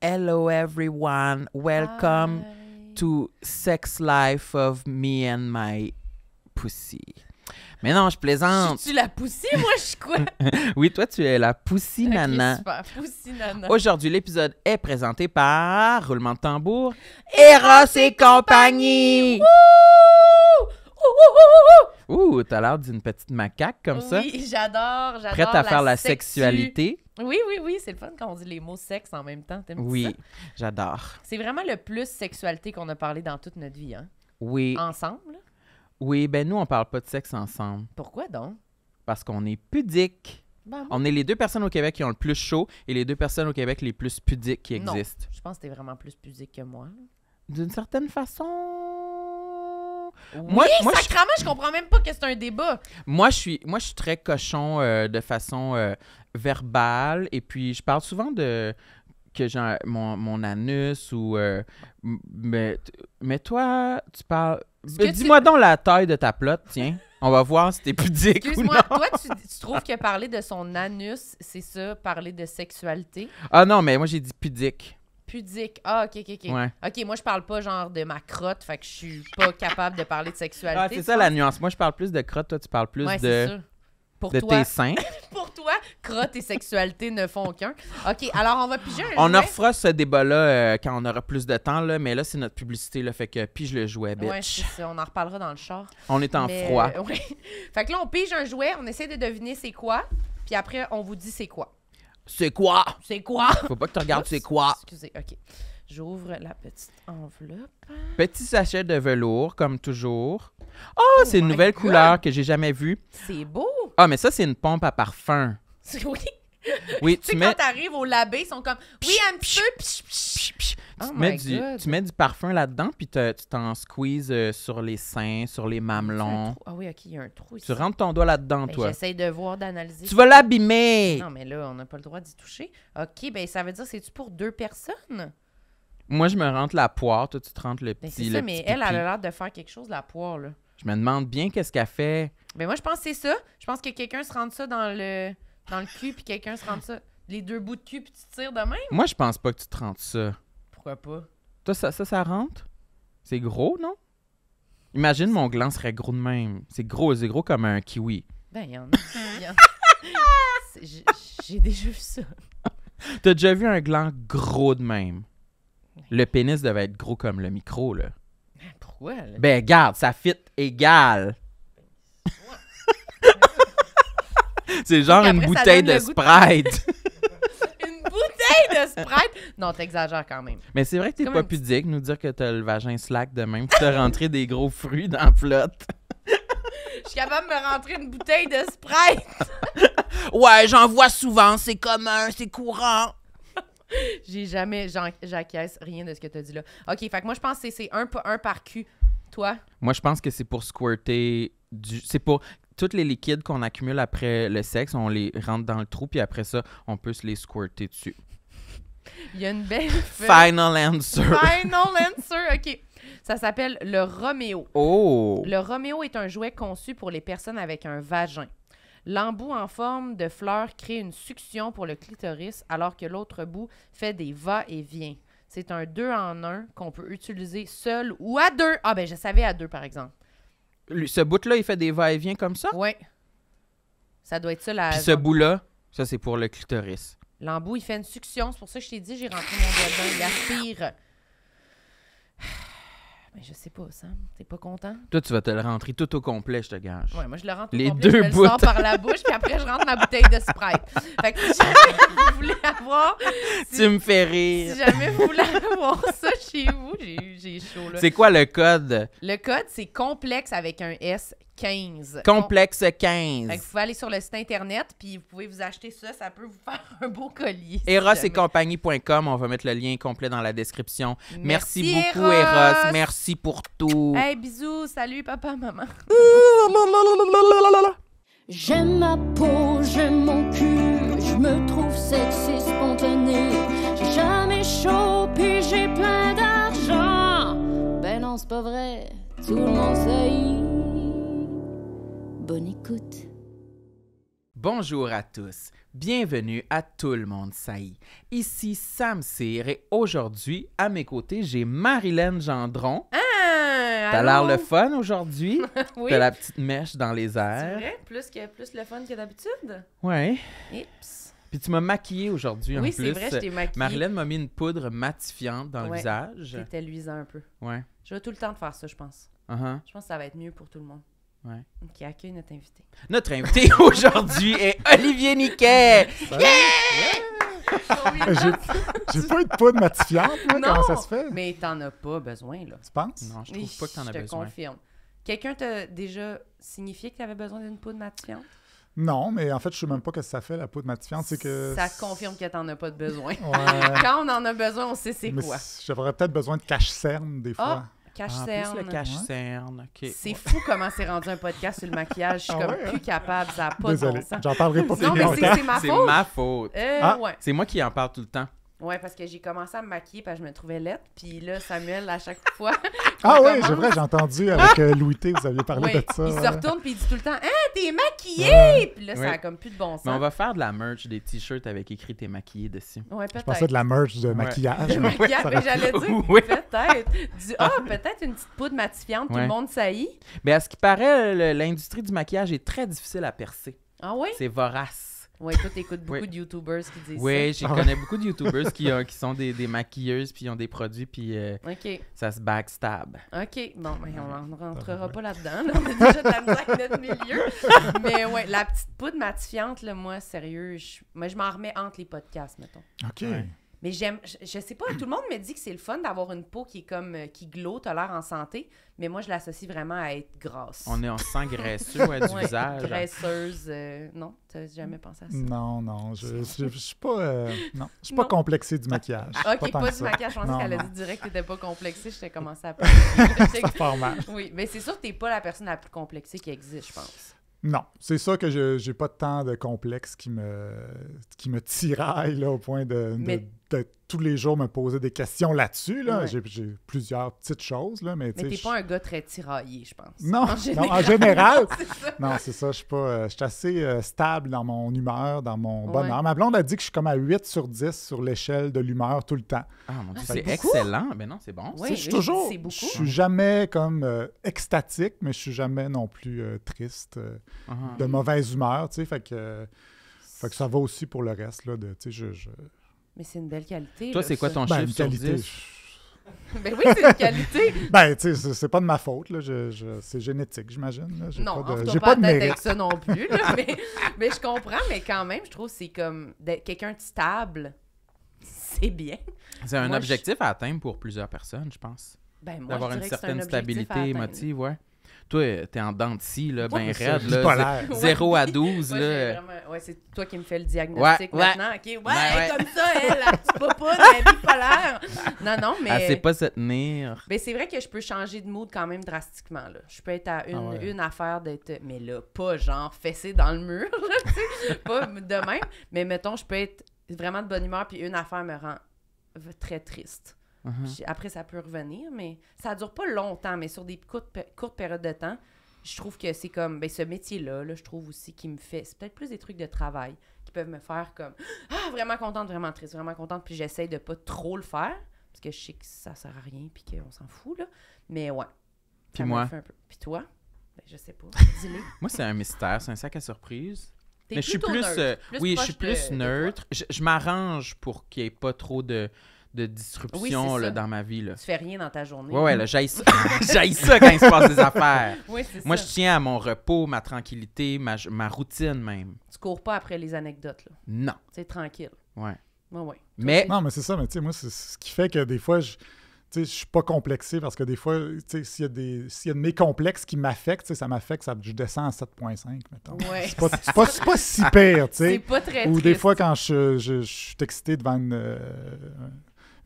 Hello everyone, welcome to Sex Life of Me and My Pussy. Mais non, je plaisante. Je suis la poussie, moi je suis quoi? Oui, toi tu es la Pussy Nana. Super, poussie Nana. Aujourd'hui, l'épisode est présenté par, roulement de tambour, Eros et compagnie! Ouh, t'as l'air d'une petite macaque comme ça. Oui, j'adore. Prête à faire la sexualité. Oui, c'est le fun quand on dit les mots sexe en même temps. T'aimes Oui, ça? j'adore. C'est vraiment le plus sexualité qu'on a parlé dans toute notre vie, hein? Oui. Ensemble? Oui, ben nous, on parle pas de sexe ensemble. Pourquoi donc? Parce qu'on est pudiques. Ben, On est les deux personnes au Québec qui ont le plus chaud et les deux personnes au Québec les plus pudiques qui non, existent. je pense que t'es vraiment plus pudique que moi. D'une certaine façon... Oui, sacrément, je comprends même pas que c'est un débat. Moi, je suis très cochon de façon verbale et puis je parle souvent de que j'ai mon anus ou... mais toi, tu parles... Dis-moi donc la taille de ta plotte, tiens. On va voir si t'es pudique ou non. Excuse-moi, toi, tu trouves que parler de son anus, c'est ça, parler de sexualité? Ah non, mais moi, j'ai dit pudique. Pudique. Ah, OK. Ouais. OK, moi, je parle pas genre de ma crotte, fait que je suis pas capable de parler de sexualité. Ah, c'est ça la nuance. Moi, je parle plus de crotte, toi, tu parles plus ouais, c'est ça. de tes seins. Pour toi, crotte et sexualité ne font qu'un. OK, alors on va piger un On jouet. en refera ce débat-là quand on aura plus de temps, là, mais là, c'est notre publicité, là, fait que pige le jouet, bitch. Ouais, c'est ça, on en reparlera dans le char. On est en froid. Ouais. Fait que là, on pige un jouet, on essaie de deviner c'est quoi, puis après, on vous dit c'est quoi. C'est quoi? C'est quoi? Faut pas que tu regardes c'est quoi. Excusez, OK. J'ouvre la petite enveloppe. Petit sachet de velours, comme toujours. Oh, c'est une nouvelle couleur que j'ai jamais vue. C'est beau! Ah, mais ça, c'est une pompe à parfum. Oui. Oui, Tu sais, quand t'arrives au labé, ils sont comme « Oui, un petit peu! » Oh Tu mets du parfum là-dedans, puis tu t'en squeezes sur les seins, sur les mamelons. Ah oui, OK, il y a un trou ici. Tu rentres ton doigt là-dedans, toi. J'essaie de voir, d'analyser. Tu vas l'abîmer! Non, mais là, on n'a pas le droit d'y toucher. OK, ben ça veut dire, c'est-tu pour 2 personnes? Moi, je me rentre la poire, toi, tu te rentres le Ben petit c'est ça, le mais petit elle a pipi. l'air de faire quelque chose, la poire, là. Je me demande bien qu'est-ce qu'elle fait. Ben moi, je pense que c'est ça. Je pense que quelqu'un se rentre ça dans le cul, puis quelqu'un se rentre ça... Les 2 bouts de cul, puis tu tires de même? Moi, je pense pas que tu te rentres ça. Pourquoi pas? Toi, ça rentre? C'est gros, non? Imagine mon gland serait gros de même. C'est gros comme un kiwi. Ben, il y en a. J'ai déjà vu ça. T'as déjà vu un gland gros de même? Le pénis devait être gros comme le micro, là. Pourquoi? Là? Ben, garde, ça fit égal. C'est genre une bouteille de Sprite. Une bouteille de Sprite? Non, t'exagères quand même. Mais c'est vrai que t'es Comme pas un petit- pudique, nous dire que t'as le vagin slack de même, puis t'as rentré des gros fruits dans la flotte. Je suis capable de me rentrer une bouteille de Sprite. Ouais, j'en vois souvent, c'est commun, c'est courant. J'ai jamais... J'acquiesce rien de ce que t'as dit là. OK, fait que moi, je pense que c'est un par cul. Toi? Moi, je pense que c'est pour squirter c'est pour... Tous les liquides qu'on accumule après le sexe, on les rentre dans le trou, puis après ça, on peut se les squirter dessus. Il y a une belle... Final answer. Final answer, OK. Ça s'appelle le Roméo. Oh! Le Roméo est un jouet conçu pour les personnes avec un vagin. L'embout en forme de fleur crée une succion pour le clitoris, alors que l'autre bout fait des va-et-vient. C'est un 2 en 1 qu'on peut utiliser seul ou à 2. Ah ben, je savais à 2, par exemple. Ce bout-là, il fait des va-et-vient comme ça? Oui. Ça doit être ça, la... Puis ce bout-là, ça, c'est pour le clitoris. L'embout, il fait une succion. C'est pour ça que je t'ai dit, j'ai rentré mon doigt dedans. Il aspire. Mais je sais pas, Sam. T'es pas content? Toi, tu vas te le rentrer tout au complet, je te gage. Ouais, moi, je le rentre au Les complet, deux je me bouts. le sors par la bouche, puis après, je rentre ma bouteille de Sprite. Fait que si jamais vous voulez avoir... Tu me fais rire. Si jamais vous voulez avoir ça chez vous, j'ai chaud, là. C'est quoi le code? Le code, c'est complexe avec un S 15. Complexe Fait que 15. vous pouvez aller sur le site Internet, puis vous pouvez vous acheter ça. Ça peut vous faire un beau collier. Erosetcompagnie.com, on va mettre le lien complet dans la description. Merci beaucoup, Eros. Eros. Merci pour tout. Hey, bisous. Salut, papa, maman. J'aime ma peau, j'aime mon cul, je me trouve sexy spontané. J'ai jamais chaud, puis j'ai plein d'argent. Ben non, c'est pas vrai, tout le monde sait. Bonne écoute. Bonjour à tous, bienvenue à Tout le monde saillit. Ici Sam Cyr et aujourd'hui, à mes côtés, j'ai Marilyn Gendron. T'as l'air le fun aujourd'hui. Oui. T'as la petite mèche dans les C'est airs. vrai? Plus le fun que d'habitude? Ouais. Ips. Puis tu m'as maquillée aujourd'hui en Oui, plus. c'est vrai, je t'ai maquillée. Marilyn m'a mis une poudre matifiante dans le Ouais. visage. C'était luisant un peu. Ouais. Je vais tout le temps de faire ça, je pense. Uh-huh. Je pense que ça va être mieux pour tout le monde. Ouais. OK, accueille notre invité. Notre invité aujourd'hui est Olivier Niquet. J'ai pas eu de poudre matifiante, moi, Non, comment ça se fait? mais t'en as pas besoin, là. Tu penses? Non, je trouve pas que t'en as Je te besoin. confirme. Quelqu'un t'a déjà signifié que t'avais besoin d'une poudre matifiante? Non, mais en fait, je sais même pas ce que ça fait, la poudre matifiante. C'est que... Ça confirme que t'en as pas de besoin. Ouais. Quand on en a besoin, on sait c'est Mais quoi. j'aurais peut-être besoin de cache-cerne, des fois. Cache-cerne. Plus le cache-cerne. OK. C'est fou comment c'est rendu un podcast sur le maquillage. Je suis Ah comme ouais, plus capable. Ça n'a pas Désolé, de bon sens. j'en parlerai pas plus Non, mais longtemps. c'est ma C'est faute. ma faute. Ah. Ouais. C'est moi qui en parle tout le temps. Ouais, parce que j'ai commencé à me maquiller parce que je me trouvais laide. Puis là, Samuel, à chaque fois. Ah qu'on oui, commence- c'est vrai, j'ai entendu avec Louis T, vous aviez parlé Ouais, de ça. il se ouais. retourne puis il dit tout le temps t'es maquillée! Puis là, ça Ouais. a comme plus de bon sens. Mais on va faire de la merch, des t-shirts avec écrit t'es maquillé dessus. Ouais, Je peut-être. pensais de la merch de maquillage. mais Maquillage, ça mais aurait pu- j'allais dire, Oui. peut-être. Peut-être une petite poudre matifiante, tout Ouais. le monde saillit. Mais à ce qui paraît, l'industrie du maquillage est très difficile à percer. Ah oui? C'est vorace. Oui, toi, t'écoutes beaucoup Oui. de YouTubers qui disent Oui, ça. je connais beaucoup de YouTubers qui sont des maquilleuses puis ils ont des produits puis OK. ça se backstab. OK. Bon, ben, on ne rentrera pas là-dedans. Là. On a déjà de la misère avec notre milieu. Mais ouais, la petite poudre matifiante, là, moi, sérieux, moi, je m'en remets entre les podcasts, mettons. OK. Ouais. Mais je sais pas, tout le monde me dit que c'est le fun d'avoir une peau qui est comme, qui glow, t'as l'air en santé, mais moi, je l'associe vraiment à être grasse. On se sent graisseux ouais, du Ouais, visage. graisseuse, non? T'as jamais pensé à ça? Non, je suis pas, non, je suis Non. pas complexé du maquillage. Ok, tant pas que du ça. maquillage. Je pensais Non, qu'elle a non. dit direct que t'étais pas complexée. J'étais commencé à pas. Ça part mal. Oui, mais c'est sûr que t'es pas la personne la plus complexée qui existe, je pense. Non, c'est ça que j'ai pas tant de complexe qui me tiraille là, au point de tous les jours me poser des questions là-dessus. Là. Ouais. J'ai plusieurs petites choses, là, mais Mais tu t'es sais, pas un gars très tiraillé, je pense. Non, en général. Non, c'est ça. Je suis assez stable dans mon humeur, dans mon bonheur. Ma blonde a dit que je suis comme à 8 sur 10 sur l'échelle de l'humeur tout le temps. Ah mon Dieu, c'est c'est beaucoup. excellent. Ben non, c'est bon. Oui, Tu sais, je suis toujours. c'est beaucoup. Je suis jamais comme extatique, mais je suis jamais non plus triste, Uh-huh. de mauvaise humeur. Tu sais, fait que ça va aussi pour le reste. Là, tu sais, Mais c'est une belle qualité. Toi, là, c'est quoi ça. ton Ben, chiffre une sur qualité. 10? Ben oui, c'est une qualité. Ben, tu sais, c'est pas de ma faute. Là. C'est génétique, j'imagine. Là. J'ai Non, pas de, on j'ai pas pas de tête mérite. avec ça non plus. Là, mais je comprends, mais quand même, je trouve que c'est comme quelqu'un de stable. C'est bien. C'est un Moi, objectif à atteindre pour plusieurs personnes, je pense. Ben, moi, D'avoir je une dirais que c'est un certaine objectif à stabilité atteindre. émotive, ouais. Toi, t'es en dents de scie, là, ben C'est raide, là. bipolaire. 0 à 12, Moi, là. j'ai vraiment- Ouais, c'est toi qui me fais le diagnostic Ouais, maintenant. OK, ouais, ouais. comme ça, elle, la petite popoune, elle est bipolaire. Non, mais... Elle sait pas se tenir. Ben, c'est vrai que je peux changer de mood quand même drastiquement, là. Je peux être à ouais. une affaire d'être... Mais là, pas genre fessée dans le mur, là, tu sais. Pas de même. Mais mettons, je peux être vraiment de bonne humeur, puis une affaire me rend très triste. Uh-huh. Après, ça peut revenir, mais ça dure pas longtemps, mais sur des courtes périodes de temps, je trouve que c'est comme, ben ce métier-là, là, je trouve aussi qui me fait, c'est peut-être plus des trucs de travail qui peuvent me faire comme, vraiment contente, vraiment triste, vraiment contente, puis j'essaye de pas trop le faire, parce que je sais que ça sert à rien, puis qu'on s'en fout, là, mais ouais. Puis ça me moi? fait un peu. Puis toi? Ben, je sais pas, dis-le. Moi, c'est un mystère, c'est un sac à surprise. T'es Mais je suis plutôt plus, neutre, oui, je proche suis plus de neutre. Je m'arrange pour qu'il n'y ait pas trop de disruption Oui, c'est là, ça. dans ma vie. Là. Tu fais rien dans ta journée. Ouais, là, j'haïs ça. J'haïs ça quand il se passe des affaires. Oui, c'est Moi, ça. je tiens à mon repos, ma tranquillité, ma routine même. Tu cours pas après les anecdotes, là. Non. C'est tranquille. Ouais. Ouais. Mais, Non, mais c'est ça. Mais tu sais, moi, c'est ce qui fait que des fois, je suis pas complexé parce que des fois, tu sais, s'il y a de mes complexes qui m'affectent, tu sais, ça m'affecte, je descends à 7,5, mettons. Ouais. C'est pas si pire, tu C'est sais. pas très Ou des triste. fois, quand je suis excité devant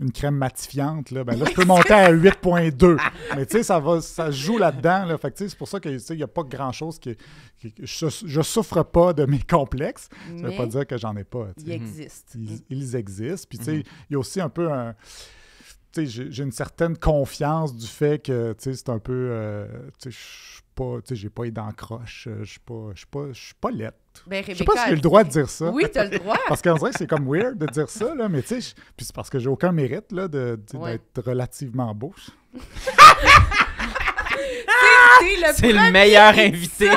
une crème matifiante, là, ben là, je peux monter à 8,2. Mais tu sais, ça joue là-dedans. Là. Fait que, tu sais, c'est pour ça qu'il n'y a pas grand-chose je souffre pas de mes complexes. Ça veut Mais pas dire que j'en ai pas. tu il sais. existe. Ils existent. Puis, tu sais, il y a aussi un peu tu sais, j'ai une certaine confiance du fait que, tu sais, c'est un peu, tu sais, je suis pas, tu sais, j'ai pas les dents croches, je suis pas laite. Ben, Je sais pas si j'ai le droit de dire ça. Oui, t'as le droit. Parce qu'on dirait que c'est comme weird de dire ça, là, mais tu sais, puis c'est parce que j'ai aucun mérite, là, Ouais. d'être relativement beau. C'est le meilleur invité.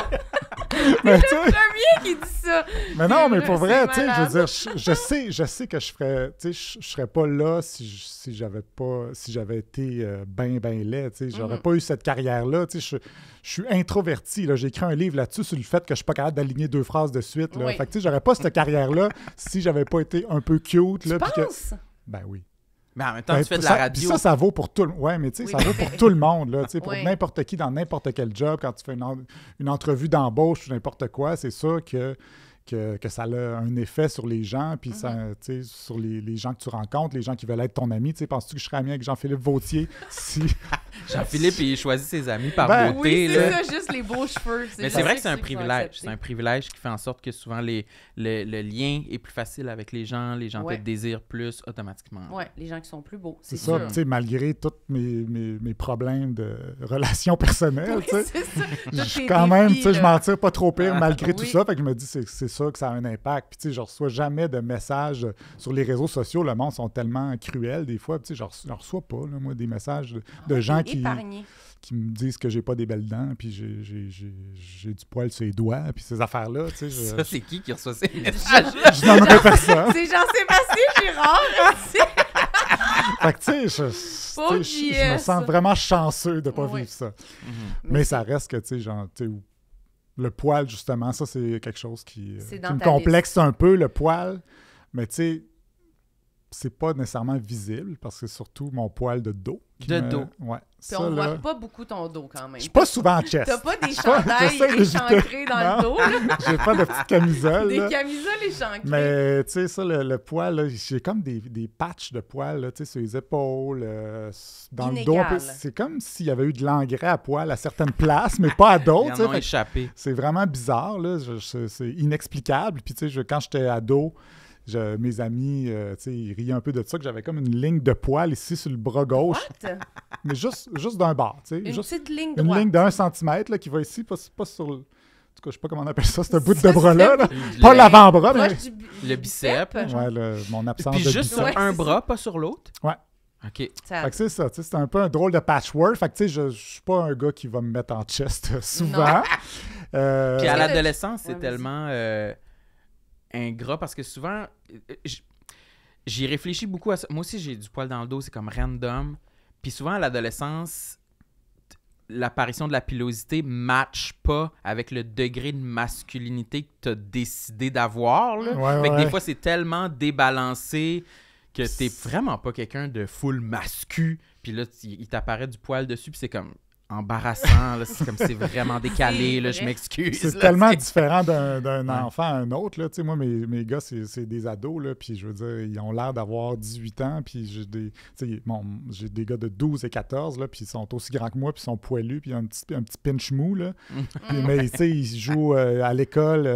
Mais tu sais, premier qui dit ça. mais non, mais pour C'est vrai, tu sais, je malade. veux dire, je sais que je ferais, tu sais, je serais pas là si j'avais été ben laid, tu sais, j'aurais pas eu cette carrière-là, tu sais, je suis introverti, là, j'ai écrit un livre là-dessus sur le fait que je suis pas capable d'aligner 2 phrases de suite, là, Oui. fait que tu sais, j'aurais pas cette carrière-là si j'avais pas été un peu cute, là, Tu puis que, penses? ben oui. Mais en même temps, Ben, tu fais de ça, la puis radio. ça vaut pour tout le monde. Ouais, mais tu sais, ça Oui. vaut pour tout le monde, là, tu sais, pour Oui. n'importe qui, dans n'importe quel job, quand tu fais une entrevue d'embauche ou n'importe quoi, c'est sûr que ça a un effet sur les gens, puis ça, tu sais, sur les gens que tu rencontres, les gens qui veulent être ton ami. Tu sais, penses-tu que je serais ami avec Jean-Philippe Vautier si... Jean-Philippe, il choisit ses amis par Ben, beauté. Oui, là. c'est ça, juste les beaux cheveux. Mais c'est vrai que c'est un ceux qui vont privilège. accepter. C'est un privilège qui fait en sorte que souvent le lien est plus facile avec les gens Ouais. te désirent plus automatiquement. Ouais, les gens qui sont plus beaux, C'est c'est ça, sûr. tu sais, malgré tous mes problèmes de relations personnelles, Oui, tu sais. c'est ça. Je Tous suis tes quand même, défis, tu sais, je là. m'en tire pas trop pire malgré tout Oui. ça. Fait que je me dis, c'est sûr que ça a un impact. Puis, tu sais, je reçois jamais de messages sur les réseaux sociaux. Le monde sont tellement cruels des fois. Puis, tu sais, je reçois pas, là, moi, des messages de gens qui me disent que j'ai pas des belles dents, puis j'ai du poil sur les doigts, puis ces affaires-là, tu sais. Ça, c'est qui reçoit ces messages? Je nommerai personne. C'est Jean-Sébastien Girard. Fait que, tu sais, Pauvre tu sais, je me JS. sens vraiment chanceux de pas Oui. vivre ça. Mhm. Mais ça reste que, tu sais, genre, tu sais, le poil, justement, ça, c'est quelque chose qui C'est qui dans me ta complexe un peu, le poil. Mais, tu sais, c'est pas nécessairement visible, parce que c'est surtout mon poil de dos. Dos. Ouais. Puis Ça, on là, voit pas beaucoup ton dos quand même. je suis pas souvent en chest. T'as pas des pas- chandails j'essaie d'éviter. échancrés dans Non. le dos, là. J'ai pas de petite camisole, Des là. camisoles échancrées. Mais, tu sais, ça, le poil, là, j'ai comme des patchs de poil, là, tu sais, sur les épaules, dans le dos. un peu. Inégal. C'est comme s'il y avait eu de l'engrais à poil à certaines places, mais pas à d'autres, Ils tu sais. en ont Fait que échappé. c'est vraiment bizarre, là. C'est inexplicable. Puis, tu sais, quand j'étais ado, mes amis, tu sais, ils riaient un peu de ça, que j'avais comme une ligne de poil ici sur le bras gauche, What? mais juste d'un bord, tu sais. Une Juste petite ligne une droite. ligne d'1 centimètre, là, qui va ici, pas sur le... En tout cas, je sais pas comment on appelle ça, ce bout Ça, de bras-là, là. Le- Pas l'avant-bras, mais... Proche Le bicep. Ouais, mon absence Puis de juste sur bicep. Ouais, un c'est bras, pas sur l'autre? Ouais. OK. Ça- Fait que c'est ça, tu sais, c'est un peu un drôle de patchwork. Fait que, tu sais, je suis pas un gars qui va me mettre en chest souvent. Puis à Est-ce que l'adolescence, c'est Ouais, tellement ingrat parce que souvent, j'y réfléchis beaucoup à ça. Moi aussi, j'ai du poil dans le dos, c'est comme random. Puis souvent, à l'adolescence, l'apparition de la pilosité matche pas avec le degré de masculinité que tu as décidé d'avoir. Là. Ouais, Fait que ouais. des fois, c'est tellement débalancé que t'es vraiment pas quelqu'un de full mascu. Puis là, il t'apparaît du poil dessus, puis c'est comme embarrassant. Là. C'est comme c'est vraiment décalé. C'est Là, je vrai. m'excuse. C'est là, tellement c'est- différent d'un Ouais. enfant à un autre. Là. Tu sais, moi, mes gars, c'est des ados. Là, puis je veux dire, ils ont l'air d'avoir 18 ans. Puis j'ai des gars de 12 et 14. Là, puis ils sont aussi grands que moi. Puis ils sont poilus. Puis ils ont un petit pinch mou. Là. Puis, mais tu sais, ils jouent à l'école,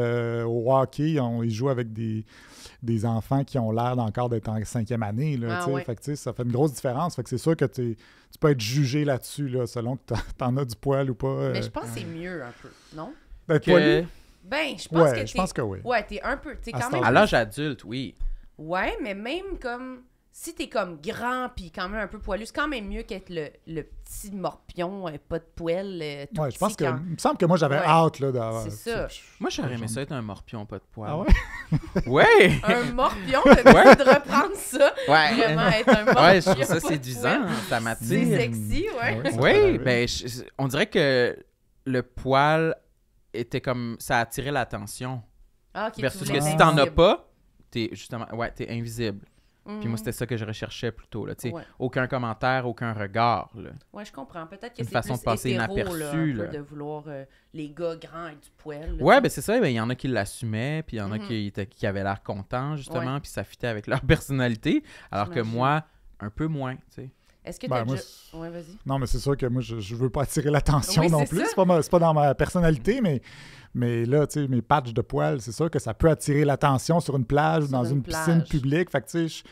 au hockey. Ils jouent avec des enfants qui ont l'air encore d'être en 5e année. Là, Ah, tu sais. ouais. Fait que, tu sais, ça fait une grosse différence. Fait que c'est sûr que tu peux être jugé là-dessus, là, selon que t'en as du poil ou pas. Mais je pense que c'est mieux un peu, non? D'être que- poilu? Ben, je pense que Ouais, je pense que oui. Ouais, t'es un peu... T'es À quand cet même... À l'âge adulte, oui. Ouais, mais même comme... Si t'es comme grand puis quand même un peu poilu, c'est quand même mieux qu'être le petit morpion, pas de poil, tout Ouais, je pense petit que. quand- Il me semble que moi, j'avais Ouais. hâte là, d'avoir. C'est ça. Moi, j'aurais aimé ça être un morpion, pas de poil. Ah ouais? Ouais! Un morpion, t'as décidé de reprendre ça. Ouais! Vraiment être un morpion. Ouais, je trouve ça pas de séduisant, poil. ça C'est m'attire. sexy, ouais. Ah ouais, ça Oui, fait ben, on dirait que le poil était comme... Ça attirait l'attention. Ah, ok, tu Versus voulais que si être t'en as invisible. pas, t'es justement... Ouais, t'es invisible. Puis moi, Mhm. c'était ça que je recherchais plutôt, là. Tu sais, Ouais. aucun commentaire, aucun regard, là. Ouais, je comprends. Peut-être que Une c'est façon plus de passer hétéro, inaperçu, là, un peu là. de vouloir les gars grands avec du poil. là, Ouais, tu ben c'est ça. Ben, il y en a qui l'assumaient, puis il y en a Mhm. qui avaient l'air contents, justement, puis ça fitait avec leur personnalité. Alors que J'imagine. moi, un peu moins, tu sais. sais. Est-ce que Ben, t'as moi, déjà... Ouais, vas-y. Non, mais c'est sûr que moi, je veux pas attirer l'attention Oui, non c'est plus. ça. C'est pas dans ma personnalité, mais là, tu sais, mes patchs de poils, c'est sûr que ça peut attirer l'attention sur une plage ou Sur dans une une piscine plage. publique. Fait que, tu sais,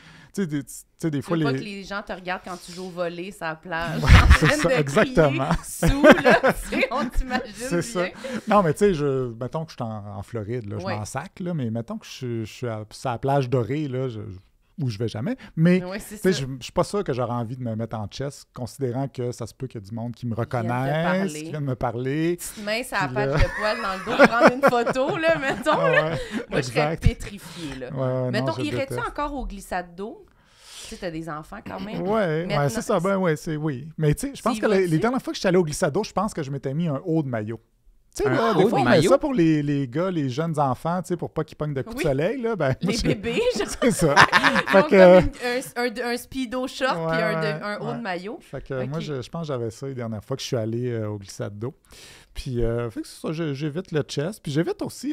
des fois, pas que les gens te regardent quand tu joues au volley sur la plage. Ouais, c'est ça, exactement. Sous, là, tu sais, on t'imagine C'est bien. ça. Non, mais tu sais, mettons que je suis en Floride, là, je Ouais. m'en sac, là, mais mettons que je suis sur la plage dorée, là, où je vais jamais. Mais Ouais, c'est tu sais, ça. je suis pas sûr que j'aurais envie de me mettre en chest, considérant que ça se peut qu'il y a du monde qui me Vienne te reconnaisse, parler. qui vienne me parler. Petite main, ça Puis patte là- de poil dans le dos, prendre une photo, là, mettons. Ah Là. ouais, Moi, je serais exact. pétrifiée, là. Ouais, Mettons, non, je irais-tu déteste. encore aux glissades d'eau? Tu sais, t'as des enfants quand même. Ouais, Maintenant, c'est ça. Ben ouais, oui. Mais tu sais, je pense Tu y que les vas-tu? dernières fois que je suis allé au glissade d'eau, je pense que je m'étais mis un haut de maillot. Tu sais, Un là, haut des de fois, on met maillot? ça pour les gars, les jeunes enfants, tu sais, pour pas qu'ils pognent de coups Oui. de soleil, là. Ben, moi, Les bébés, genre. C'est ça. Ils Fait ont que, comme un speedo short Ouais, puis ouais, un haut ouais. de maillot. fait que moi, Ok. je pense que j'avais ça les dernières fois que je suis allé au glissade d'eau. Puis, fait que c'est ça, j'évite le chest. Puis, j'évite aussi.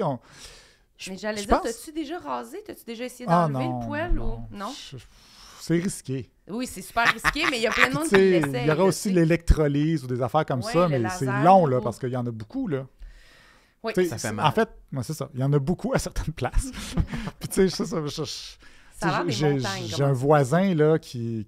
Mais j'allais je dire, pense- t'as-tu déjà rasé? T'as-tu déjà essayé Ah d'enlever non, le poil non. ou non? C'est risqué. Oui, c'est super risqué, mais il y a plein de Puis, monde tu qui sais, l'essaye. il y aura là, aussi tu sais. l'électrolyse ou des affaires comme Ouais, ça, le mais c'est laser long, là, ou- parce qu'il y en a beaucoup, là. Oui, Tu sais, Ça fait mal. En fait, moi, c'est ça. Il y en a beaucoup à certaines places. Puis, tu sais, ça, ça a l'air des j'ai montagnes. j'ai un voisin là, qui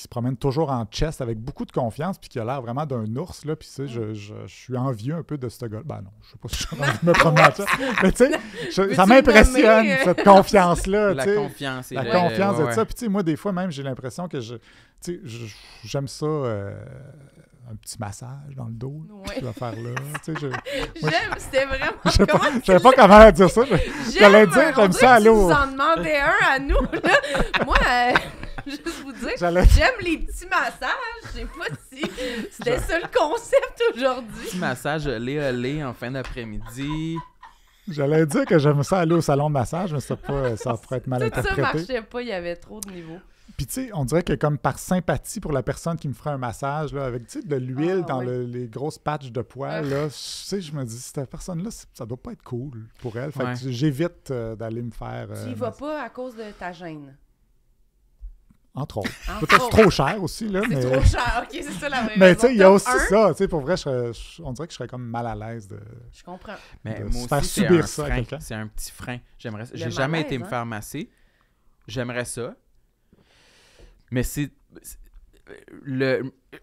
se promène toujours en chest avec beaucoup de confiance puis qui a l'air vraiment d'un ours. Là, puis, tu sais, je suis envieux un peu de ce gars-là. Ben non, je sais pas si j'ai envie de me promener en chest. Mais tu sais, ça Veux-tu le m'impressionne, nommer? cette confiance-là. La tu sais. confiance. et La le- confiance ouais, de ouais. ça. Puis, tu sais, moi, des fois, même, j'ai l'impression que j'aime ça, un petit massage dans le dos, là, Ouais. je vais faire là. Tu sais, J'aime, c'était vraiment. je sais Comment pas, je savais pas comment dire ça. J'allais dire, on j'aime dirait ça à que tu l'eau. nous en demandais un à nous, là. Moi, juste vous dire, J'allais j'aime les petits massages. Je sais pas si c'était ça le concept aujourd'hui. Petit massage olé en fin d'après-midi. J'allais dire que j'aime ça aller au salon de massage, mais ça pourrait être mal Tout ça interprété. marchait pas, il y avait trop de niveaux. Puis tu sais, on dirait que comme par sympathie pour la personne qui me ferait un massage, là, avec tu sais, de l'huile Ah, dans ouais. les grosses patchs de poils, là, je me dis, cette personne-là, ça doit pas être cool pour elle. Fait Ouais. que j'évite d'aller me faire... Tu y vas pas à cause de ta gêne. Entre autres. Entre Peut-être autres. trop cher aussi, là, C'est mais... trop cher, ok, c'est ça la vraie Mais raison. tu sais, il y a Top aussi un, ça. Tu sais, pour vrai, on dirait que je serais comme mal à l'aise de... Je comprends. Mais de moi se faire aussi, c'est subir un ça à frein. quelqu'un. C'est un petit frein. J'aimerais ça. Le J'ai jamais malaise, été me hein? faire masser. J'aimerais ça. Mais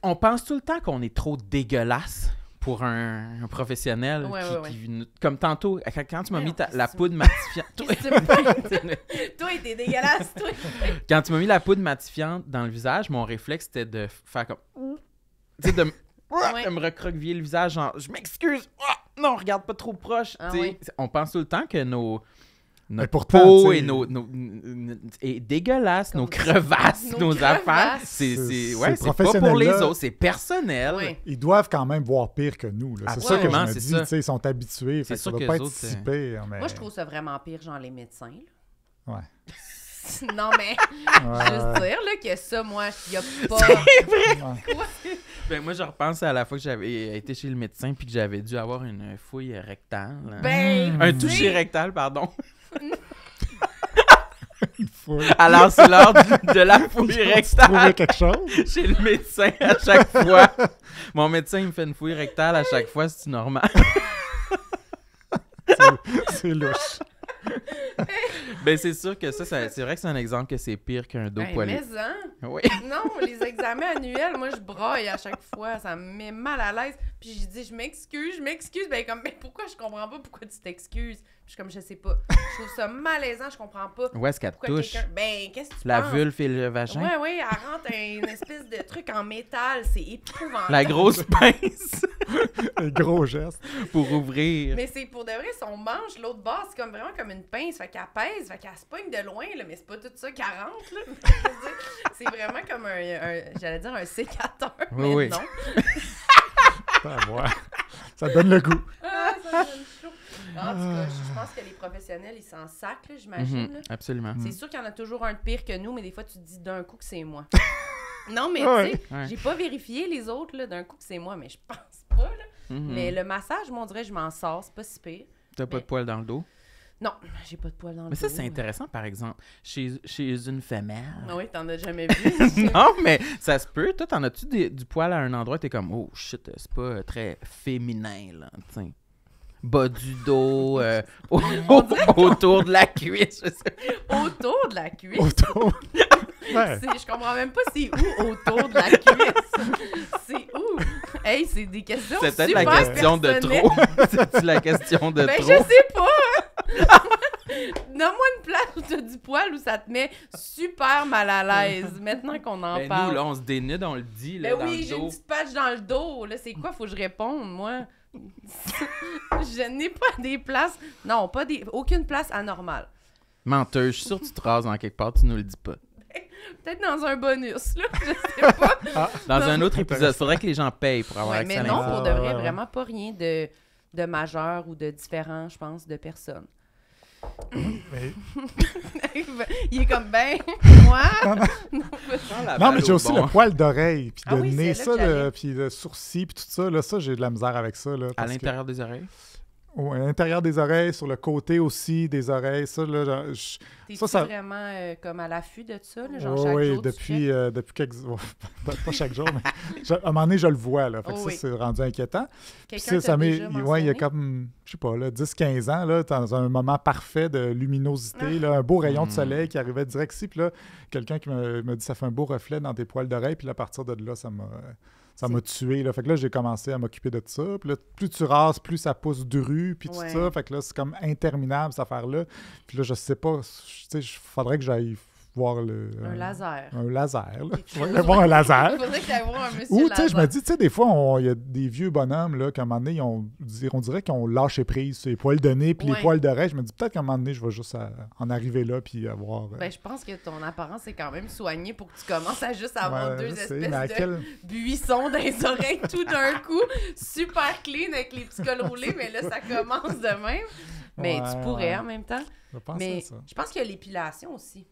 on pense tout le temps qu'on est trop dégueulasse pour un professionnel. Ouais, Comme tantôt, quand tu m'as Mais mis non, la qu'est-ce que poudre matifiante. Qu'est-ce que tu me fais? Toi, t'es dégueulasse, toi. Quand tu m'as mis la poudre matifiante dans le visage, mon réflexe c'était de faire comme. Tu sais, de me recroqueviller le visage, genre, je m'excuse, non, regarde pas trop proche. Ah Tu sais, ouais. On pense tout le temps que notre pourtant, peau tu sais- est dégueulasse, Comme nos crevasses, nos nos crevasses. affaires. C'est C'est pas pour les professionnel-là. autres, c'est personnel. Ouais. Ils doivent quand même voir pire que nous. là. C'est ça que je Absolument, me c'est dis. ça. Tu sais, ils sont habitués. Fait que ça sûr doit que pas les être autres, si pire. Mais... Moi, je trouve ça vraiment pire, genre les médecins. là. Ouais. Non, mais Ouais. juste dire là, que ça, moi, il y a pas. Ouais. Quoi? Ben, moi, je repense à la fois que j'avais été chez le médecin puis que j'avais dû avoir une fouille rectale. Ben, Un tu toucher sais, rectal, pardon. Faut Alors, c'est l'heure de la fouille trouver rectale quelque chose. chez le médecin à chaque fois. Mon médecin, il me fait une fouille rectale à chaque fois, c'est normal. C'est louche. Ben, c'est sûr que ça, c'est vrai que c'est un exemple que c'est pire qu'un dos ben, poilu. mais hein? Oui. Non, les examens annuels, moi, je broille à chaque fois. Ça me met mal à l'aise. Puis je dis, je m'excuse. Ben, comme, mais pourquoi je comprends pas pourquoi tu t'excuses? Puis je suis comme, je sais pas. Je trouve ça malaisant, je comprends pas. Où est-ce qu'elle te Pourquoi touche? quelqu'un. Ben, qu'est-ce que tu La penses? vulve et le vagin? Ouais, elle rentre une espèce de truc en métal. C'est épouvantable. La grosse pince Un gros geste. pour ouvrir. Mais c'est pour de vrai, son manche, l'autre bas, c'est comme vraiment comme une pince. Fait qu'elle pèse, fait qu'elle se pogne de loin, là, mais c'est pas tout ça 40, là. Je veux dire, c'est vraiment comme j'allais dire un sécateur, Oui, mais oui. non. Ça donne le goût. Ah, ça me donne chaud. En tout cas, je pense que les professionnels, ils s'en sacent, là, j'imagine. Mhm, là. absolument. C'est sûr qu'il y en a toujours un de pire que nous, mais des fois, tu te dis d'un coup que c'est moi. Non, mais Ouais. tu sais, Ouais. j'ai pas vérifié les autres, là, d'un coup que c'est moi, mais je pense pas, là. Mhm. Mais le massage, moi, on dirait que je m'en sors, c'est pas si pire. T'as pas de mais- poil dans le dos? Non, j'ai pas de poils dans le Mais ça, dos. c'est intéressant, par exemple. Chez une femelle. Ah oui, t'en as jamais vu. Non, mais ça se peut. Toi, t'en as-tu du poil à un endroit, t'es comme, oh shit, c'est pas très féminin, là, t'sais. Bas du dos, autour de la cuisse, je sais pas. Autour de la cuisse. Autour. Ouais. Je comprends même pas c'est où autour de la cuisse. C'est où? Hey, c'est des questions C'est peut-être super la question de personnelles. trop. C'est-tu la question de Ben, trop? je sais pas. Nomme-moi une place où t'as du poil où ça te met super mal à l'aise. Maintenant qu'on en Ben, parle. nous, là, on se dénude, on le dit, là, Ben dans oui, le j'ai une dos. petite patch dans le dos. Là, c'est quoi? Faut que je réponde, moi. Je n'ai pas des places... Non, aucune place anormale. Menteuse, je suis sûre que tu te rases en quelque part, tu nous le dis pas. Peut-être dans un bonus, là. Je sais pas. Dans Non. un autre épisode, faudrait que les gens payent pour avoir Ouais, accès mais à non, l'info. pour de vrai, ouais. vraiment pas rien de majeur ou de différent, je pense, de personne. Mais- Il est comme, ben, moi... Non, mais j'ai aussi le poil d'oreille, puis Ah de oui, nez, c'est là ça, que j'allais. puis le sourcil, puis tout ça. Là, ça, j'ai de la misère avec ça. Là, À parce que- l'intérieur des oreilles? Ouais, à l'intérieur des oreilles, sur le côté aussi des oreilles. Ça, là, T'es-tu ça- vraiment comme à l'affût de ça, là, genre oui, chaque oui, jour, tu checkes? depuis quelques... pas chaque jour, mais à un moment donné, je le vois. Là, fait que Oh ça, oui. c'est rendu inquiétant. Puis Quelqu'un ça t'a m'est... déjà Ouais, il y a mentionné? comme, je sais pas, là, 10-15 ans, là, dans un moment parfait de luminosité, là, un beau rayon de soleil qui arrivait direct ici. Puis là, quelqu'un qui me dit « ça fait un beau reflet dans tes poils d'oreille ». Puis là, à partir de là, ça m'a tué. Là. Fait que là, j'ai commencé à m'occuper de ça. Puis là, plus tu rases, plus ça pousse dru, puis tout Ouais. ça. Fait que là, c'est comme interminable, cette affaire-là. Puis là, je sais pas, tu sais, il faudrait que j'aille voir Un laser. un laser, là. Quelque Je vais chose. aller voir un laser. Il faudrait que t'ailles voir un monsieur Ou, tu sais, je me laser. dis, tu sais, des fois, il y a des vieux bonhommes, là, qu'à un moment donné, on dirait qu'ils ont lâché prise sur les poils de nez puis Ouais. les poils d'oreille. Je me dis, peut-être qu'à un moment donné, je vais juste en arriver là puis avoir... Ben, je pense que ton apparence est quand même soignée pour que tu commences à juste avoir ouais, deux je sais, espèces mais à de quel... buissons dans les oreilles tout d'un coup. Super clean avec les petits cols roulés, mais là, ça commence de même. Mais Ouais, tu pourrais ouais. en même temps. Je pense Mais à ça. je pense qu'il y a l'épilation aussi.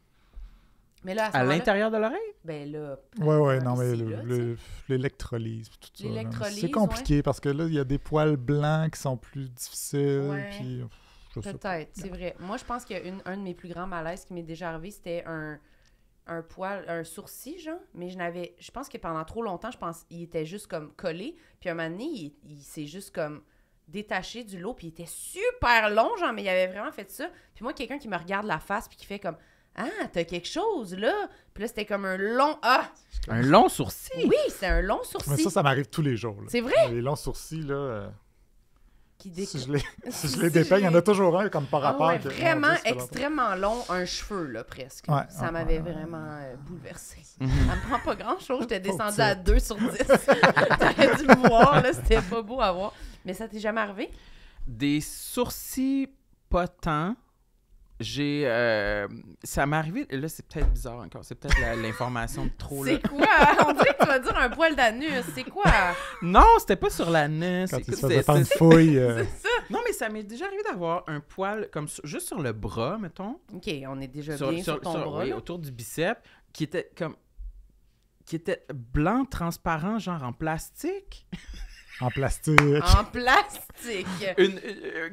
Mais là, à ce À moment-là, l'intérieur de l'oreille? ben là... Ouais, non, mais ici, là, tu sais. l'électrolyse, puis tout ça. là. L'électrolyse, C'est compliqué parce que là, il y a des poils blancs qui sont plus difficiles, Ouais. puis... je sais pas. Peut-être, c'est vrai. Moi, je pense qu'il y a un de mes plus grands malaises qui m'est déjà arrivé, c'était un poil, un sourcil, genre. Mais je pense que pendant trop longtemps, il était juste comme collé. Puis un moment donné, il s'est juste comme détaché du lot, puis il était super long, genre, mais il avait vraiment fait ça. Puis moi, quelqu'un qui me regarde la face, puis qui fait comme « Ah, t'as quelque chose, là! » Puis là, c'était comme un long « Ah! Un long sourcil? Oui, c'est un long sourcil. Mais ça m'arrive tous les jours. Là. C'est vrai? Les longs sourcils, là... Qui Si je Si les dépeigne, il y en a toujours un comme par Ah rapport. ouais, que- vraiment mon Dieu, ça fait longtemps. extrêmement long, un cheveu, là, presque. Ouais, Ça ouais, m'avait ouais, vraiment bouleversée. Mhm. Ça me prend pas grand-chose. J'étais descendue Pauvre à 2 sur 10. T'aurais dû me voir, là. C'était pas beau à voir. Mais ça t'est jamais arrivé? Des sourcils, pas tant. Ça m'est arrivé... Là, c'est peut-être bizarre encore. C'est peut-être l'information de trop, là. C'est quoi? On dirait que tu vas dire un poil d'anus. C'est quoi? Non, c'était pas sur l'anus. Quand il se Écoute, faisait pas une fouille. Non, mais ça m'est déjà arrivé d'avoir un poil comme juste sur le bras, mettons. OK, on est déjà bien sur ton bras. Oui, là. autour du bicep, qui était blanc, transparent, genre en plastique. En plastique. En plastique.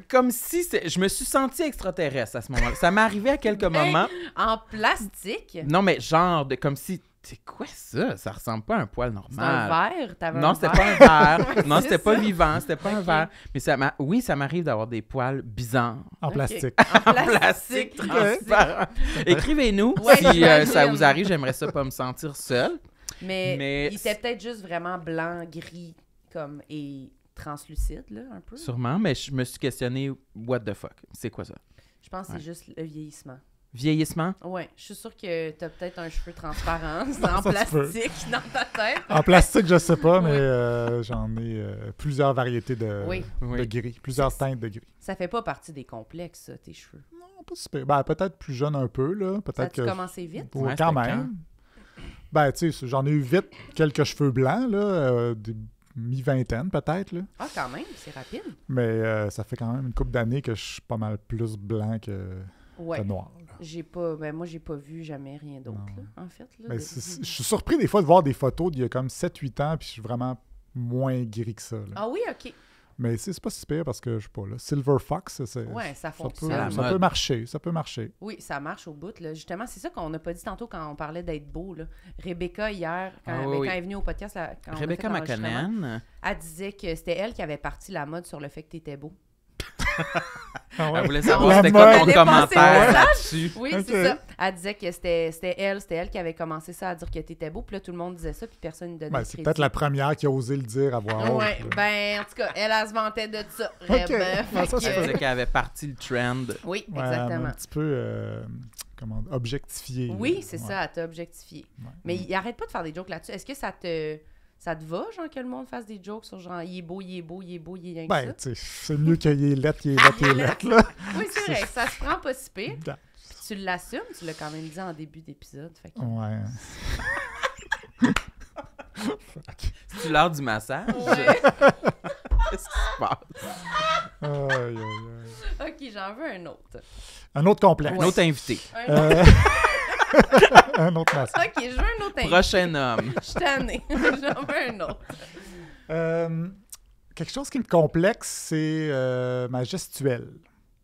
Comme si je me suis senti extraterrestre à ce moment-là. Ça m'est arrivé à quelques moments. En plastique? Non, mais genre comme si... C'est quoi ça? Ça ressemble pas à un poil C'est un normal. verre? T'avais Non, un c'était verre? pas un verre. Ouais, Non, c'est c'était pas ça. vivant. C'était pas un Ok. verre. Mais ça m'arrive d'avoir des poils bizarres. En Ok. plastique. En En plastique plastique. transparent. Écrivez-nous Ouais, si ça j'imagine. vous arrive. J'aimerais ça pas me sentir seul. Mais il était peut-être juste vraiment blanc, gris, comme, et translucide, là, un peu. Sûrement, mais je me suis questionné, what the fuck? C'est quoi ça? Je pense que Ouais. c'est juste le vieillissement. Vieillissement? Ouais, je suis sûre que t'as peut-être un cheveu transparent en Ça se peut. plastique dans ta tête. En plastique, je sais pas, mais Ouais. j'en ai plusieurs variétés Oui. de Oui. gris. Plusieurs teintes de gris. Ça fait pas partie des complexes, ça, tes cheveux. Non, pas super. Ben, peut-être plus jeune un peu, là. Ça Peut-être a-tu que... commencé vite? Ouais, Ouais, quand c'était même. Ben, tu sais, j'en ai eu vite quelques cheveux blancs, là. Des mi-vingtaine, peut-être, là. Ah, quand même, c'est rapide. Mais ça fait quand même une couple d'années que je suis pas mal plus blanc que Ouais. noir. Là. Moi, j'ai pas vu jamais rien d'autre, Non. là, en fait. Là, Mais de- je suis surpris des fois de voir des photos d'il y a comme 7-8 ans, puis je suis vraiment moins gris que ça. Là. Ah oui, OK. Mais c'est pas si pire parce que, je sais pas, là, Silver Fox, Ouais, ça ça fonctionne. la ça mode. peut marcher, ça peut marcher. Oui, ça marche au bout. Là. Justement, c'est ça qu'on n'a pas dit tantôt quand on parlait d'être beau. Là. Rebecca, hier, quand, Ah oui, quand oui. elle est venue au podcast, là, quand on a Rebecca fait l'enregistrement, McConnell. elle disait que c'était elle qui avait parti la mode sur le fait que t'étais beau. Ah ouais. Elle voulait savoir La c'était quoi mode. ton Elle est passée commentaire au là-dessus. Oui, Ok. c'est ça. Elle disait que c'était elle qui avait commencé ça à dire que t'étais beau, puis là, tout le monde disait ça, puis personne ne donnait Ben, le c'est crédit. peut-être la première qui a osé le dire à voix haute. Ouais, là. ben, en tout cas, elle se vantait de ça. Ok. vraiment. Ben, ça, Fait c'est Elle que- disait qu'elle avait parti le trend. Oui, Ouais, exactement. un petit peu objectifié. Oui, là. c'est Ouais. ça, elle t'a objectifié. Ouais. Mais il arrête pas de faire des jokes là-dessus. Est-ce que ça te va, genre, que le monde fasse des jokes sur genre, il est beau, il est beau, il est beau, il est rien que Ben, ça? tu sais, c'est mieux qu'il y ait lettre, il y ait lettre, il y ait lettre, là. Oui, c'est vrai, ça se prend pas si pire. Ouais. Puis tu l'assumes, tu l'as quand même dit en début d'épisode. Fait que... C'est-tu l'heure du massage? Ouais. Qu'est-ce qui se passe? Aïe, aïe, aïe. OK, j'en veux un autre. Un autre complexe. Un autre invité. Un autre. Euh, un autre massage. OK, je veux un autre invité. Prochain homme. Je suis tannée. J'en veux un autre. Quelque chose qui me complexe, c'est ma gestuelle.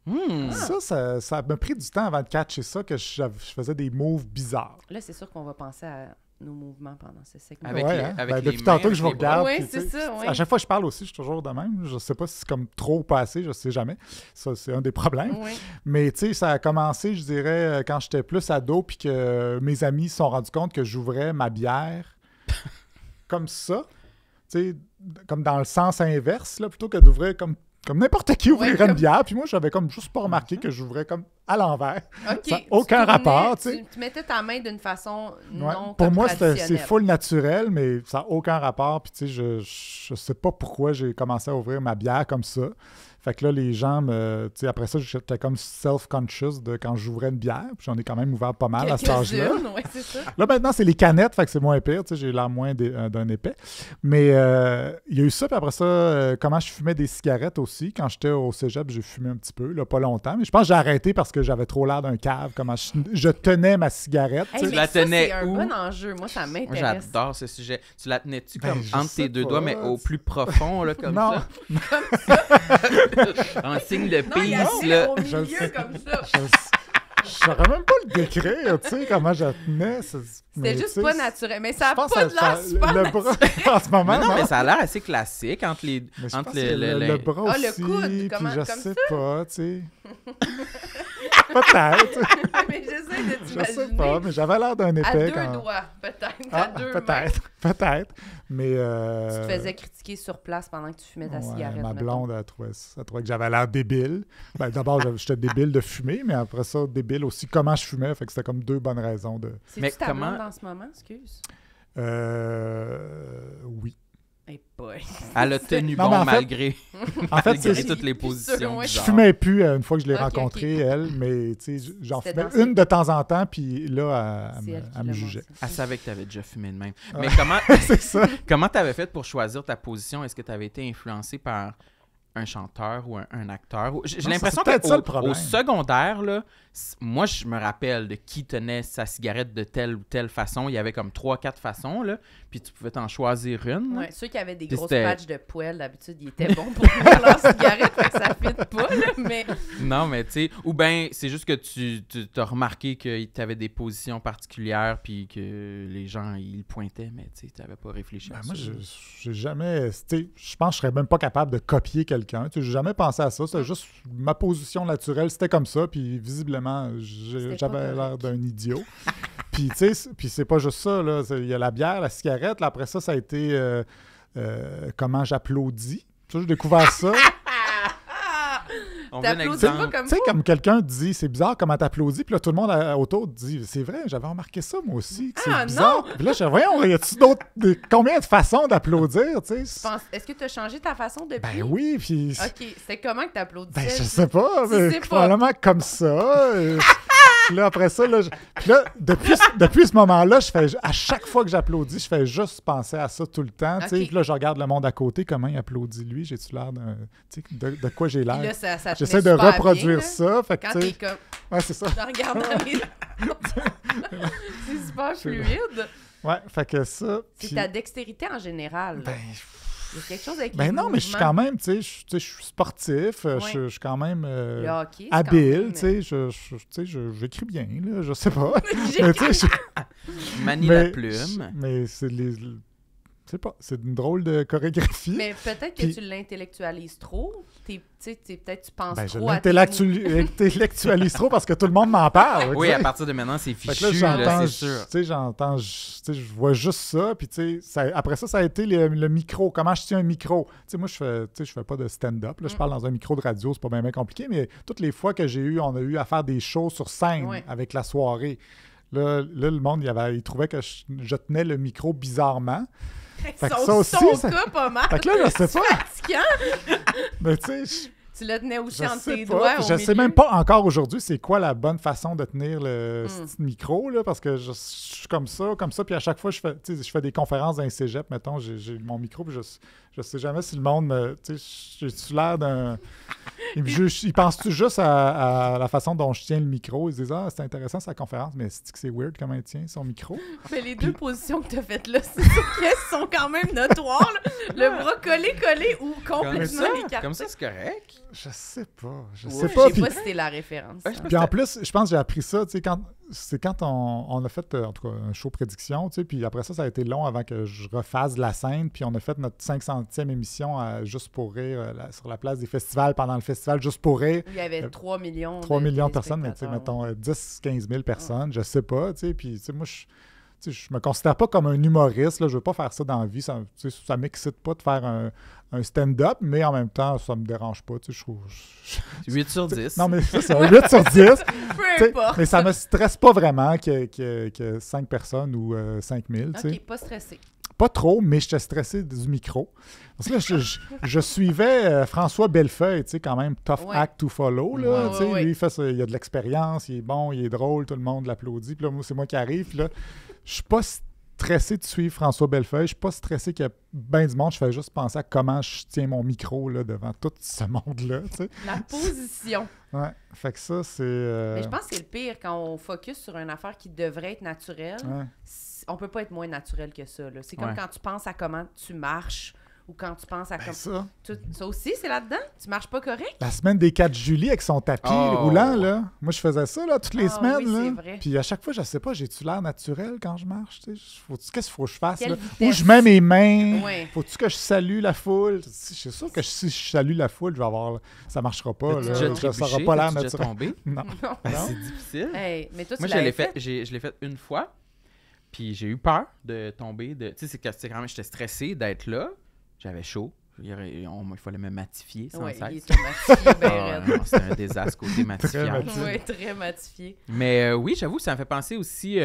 Hmm. Ça m'a pris du temps avant de catcher ça, que je faisais des moves bizarres. Là, c'est sûr qu'on va penser à nos mouvements pendant ce segment. Avec Ouais, les- hein? avec Ben, les depuis mains, tantôt que je vous avec les bras. regarde. Oui, puis, c'est tu sais, ça, oui. À chaque fois que je parle aussi, je suis toujours de même. Je sais pas si c'est comme trop ou pas assez, je sais jamais. Ça, c'est un des problèmes. Oui. Mais tu sais, ça a commencé, je dirais, quand j'étais plus ado, puis que mes amis se sont rendus compte que j'ouvrais ma bière comme ça. Tu sais, comme dans le sens inverse, là, plutôt que d'ouvrir comme n'importe qui ouvrirait comme- une bière. Puis moi, j'avais comme juste pas remarqué que j'ouvrais comme à l'envers. OK. Ça n'a aucun tu tournais, rapport, tu sais. Tu mettais ta main d'une façon Ouais. non Pour comme moi, c'est traditionnelle. full naturel, mais ça n'a aucun rapport. Puis, tu sais, je sais pas pourquoi j'ai commencé à ouvrir ma bière comme ça. Fait que là, les gens me. Tu sais, après ça, j'étais comme self-conscious de quand j'ouvrais une bière. Puis j'en ai quand même ouvert pas mal à cet âge-là. Quelques-unes, ouais, c'est ça. Là, maintenant, c'est les canettes, fait que c'est moins pire. Tu sais, j'ai l'air moins d'un épais. Mais il y a eu ça, puis après ça, comment je fumais des cigarettes aussi. Quand j'étais au cégep, j'ai fumé un petit peu, là, pas longtemps. Mais je pense que j'ai arrêté parce que j'avais trop l'air d'un cave. Comment je tenais ma cigarette. Hey, tu sais. mais la ça, tenais c'est un où? bon enjeu. Moi, ça Moi, m'intéresse. j'adore ce sujet. Tu la tenais-tu Ben, comme je entre sais tes deux pas. doigts, mais au plus profond, là, comme Non. ça? En signe de Non, il y a peace, là. au Je le milieu sais. comme ça. Je saurais même pas le décrire, tu sais, comment je la tenais. C'était juste pas naturel. Mais ça Je a pense pas que de l'air super le bras, en ce moment, Mais non, non. mais ça a l'air assez classique entre les... Mais je entre pense que le bras Ah, le aussi, coude, puis comment- je comme sais ça? pas, tu sais. Peut-être, Mais j'essaie de je t'imaginer. sais pas, mais j'avais l'air d'un À épais deux quand... doigts, peut-être. Ah, À deux mains. peut-être, mais... Tu te faisais critiquer sur place pendant que tu fumais ta ouais, cigarette. ma mettons. blonde, elle trouvait que j'avais l'air débile. Ben, d'abord, j'étais débile de fumer, mais après ça, débile aussi comment je fumais, fait que c'était comme deux bonnes raisons de... C'est-tu Mais ta comment- blonde en ce moment? Excuse. Oui. Hey boy. Elle a tenu Non, mais bon en fait- malgré, En fait, malgré c'est... toutes les Plus positions sûr, ouais. Je bizarres. fumais plus une fois que je l'ai Ok, rencontrée, elle, mais tu sais, j'en C'était fumais dans ses- une de temps en temps, puis là, C'est elle qui elle me l'a jugeait. mentionné. Elle savait que tu avais déjà fumé de même. Ah. Mais comment C'est ça. comment tu avais fait pour choisir ta position? Est-ce que tu avais été influencé par un chanteur ou un acteur? J'ai Non, l'impression c'est peut-être ça, le qu'au problème. au secondaire, là, moi, je me rappelle de qui tenait sa cigarette de telle ou telle façon. Il y avait comme 3-4 façons, là, puis tu pouvais t'en choisir une. là. Ouais, ceux qui avaient des Puis grosses c'était- patchs de poêle, d'habitude, ils étaient bons pour fumer leur cigarette, fait que ça fit pas, là, mais... Non, mais tu sais, ou bien c'est juste que tu as remarqué que tu avais des positions particulières, puis que les gens, ils pointaient, mais tu n'avais pas réfléchi à Ben, ça. moi, j'ai jamais... tu sais, je pense que je serais même pas capable de copier quelqu'un. Tu sais, j'ai jamais pensé à ça. C'était juste ma position naturelle. C'était comme ça, puis visiblement, C'était j'avais pas l'air correct. d'un idiot. Puis, tu sais, puis c'est pas juste ça, là. Il y a la bière, la cigarette. Là, après ça, ça a été comment j'applaudis. Ça, j'ai découvert ça. On veut un T'applaudis pas exemple. comme Tu sais, fou? comme quelqu'un dit, c'est bizarre comment t'applaudis, puis là, tout le monde autour dit, c'est vrai, j'avais remarqué ça, moi aussi, que c'est Ah, bizarre. Puis là, je dis, voyons, y a-tu combien de façons d'applaudir, tu sais? Est-ce que tu as changé ta façon depuis? Ben oui, puis... OK, c'était comment que t'applaudissais? Ben, je sais pas, Tu mais sais pas. probablement comme ça. Puis là, après ça, là, puis là, depuis ce moment-là, à chaque fois que j'applaudis, je fais juste penser à ça tout le temps. Tu sais. Ok. Puis là, je regarde le monde à côté, comment il applaudit lui. J'ai-tu l'air d'un. Tu sais, de quoi j'ai Puis l'air? là, ça te J'essaie met de super reproduire bien, là. ça. Fait que, Quand tu sais, t'es comme... ouais, c'est ça. En regardant les... C'est super fluide. Ouais, fait que ça. C'est puis- ta dextérité en général. Ben, Il y a quelque chose avec ben les non, mais je suis mouvements. quand même, tu sais, je suis sportif, Ouais. je suis quand même Le hockey, c'est quand habile, même- tu sais, tu sais, j'écris bien, là, je sais pas. J'écris Mais tu sais, Manie mais- la plume. Mais c'est Je sais pas, c'est une drôle de chorégraphie. Mais peut-être que Puis- tu l'intellectualises trop. Peut-être tu penses Ben, je trop à tes l'intellectualise trop parce que tout le monde m'en parle. Oui, tu à sais. partir de maintenant, c'est Fait que fichu, là, là, c'est sûr. je vois juste ça, puis tu sais, après ça a été le micro, comment je tiens un micro. Tu sais, moi, je fais pas de stand-up, là, je parle dans un micro de radio, c'est pas bien compliqué, mais toutes les fois que on a eu à faire des shows sur scène Ouais. avec la soirée, là le monde, il trouvait que je tenais le micro bizarrement. Fait que ça aussi, Son ça- cas, pas mal. Fait que là, je sais pas, Fatigant. mais tu sais, Tu le tenais aussi je entre sais tes pas, doigts puis au je sais milieu. même pas encore aujourd'hui c'est quoi la bonne façon de tenir le petit micro, là, parce que je suis comme ça, puis à chaque fois, je fais des conférences dans un cégep, mettons, j'ai mon micro, puis je sais jamais si le monde me... Tu sais, j'ai-tu l'air d'un... Ils pensent-tu juste à la façon dont je tiens le micro? Ils se disent « Ah, c'est intéressant sa conférence, mais c'est weird comment il tient son micro. » Mais les deux positions que tu as faites là, c'est sûr qu'elles sont quand même notoires. Là. Le bras collé ou Comme complètement ça, écarté. comme ça, c'est correct. Je sais pas, je Ouais, sais je pas. sais Puis, pas si c'était la référence. Ouais, je pense puis en plus, je pense que j'ai appris ça, tu sais, quand on a fait, en tout cas, un show prédiction, tu sais, puis après ça a été long avant que je refasse la scène, puis on a fait notre 500e émission à Juste pour rire sur la place des festivals, pendant le festival Juste pour rire. Il y avait 3 millions 3 millions de personnes, mais tu sais, téléspectateurs. mettons 10-15 000 personnes, je sais pas, tu sais, puis tu sais, moi, je me considère pas comme un humoriste, là, je veux pas faire ça dans la vie, ça m'excite pas de faire un stand-up, mais en même temps, ça me dérange pas, tu sais, je trouve... 8 sur 10. Non, mais c'est un 8 sur 10, Peu tu sais, importe. mais ça me stresse pas vraiment que 5 personnes ou 5 000, tu sais. OK, pas stressé. Pas trop, mais j'étais stressé du micro. Parce que là, je suivais François Bellefeuille, tu sais, quand même, tough Ouais. act to follow, là, Ouais, tu sais, ouais. lui, il a de l'expérience, il est bon, il est drôle, tout le monde l'applaudit, puis là, moi, c'est moi qui arrive, puis là, je suis pas stressé de suivre François Bellefeuille, je suis pas stressé qu'il y a bien du monde, je fais juste penser à comment je tiens mon micro, là, devant tout ce monde-là, tu sais. La position. Ouais, fait que ça, c'est... Mais je pense que c'est le pire quand on focus sur une affaire qui devrait être naturelle. ouais. On peut pas être moins naturel que ça. Là. C'est comme Ouais. quand tu penses à comment tu marches ou quand tu penses à Ben, comment... ça, Ça aussi, c'est là-dedans? Tu marches pas correct? la semaine des 4 juillet avec son tapis Oh. roulant, là. Moi, je faisais ça, là, toutes les Ah semaines, oui, là. c'est vrai. Puis à chaque fois, je sais pas, j'ai-tu l'air naturel quand je marche, tu sais? Qu'est-ce qu'il faut que je fasse, Quelle là? vitesse? Où je mets mes mains? Ouais. Faut-tu que je salue la foule? C'est sûr que si je salue la foule, je vais avoir... Ça marchera pas, T'as-tu là. déjà Non. Ça trébuché? n'aura pas l'air T'as-tu déjà naturel. tombé? Non. Non. Ben, Non. c'est difficile. Hey, mais toi, tu Moi, je l'avais l'ai fait, je l'ai fait une fois, puis j'ai eu peur de tomber. Tu sais, c'est quand même, j'étais stressé d'être là. J'avais chaud. Il fallait me matifier sans Oui, cesse. il était matifié, ben Ah, raide. non, c'était un désastre côté matifiant. matifié. Oui, très matifié. Mais oui, j'avoue, ça me fait penser aussi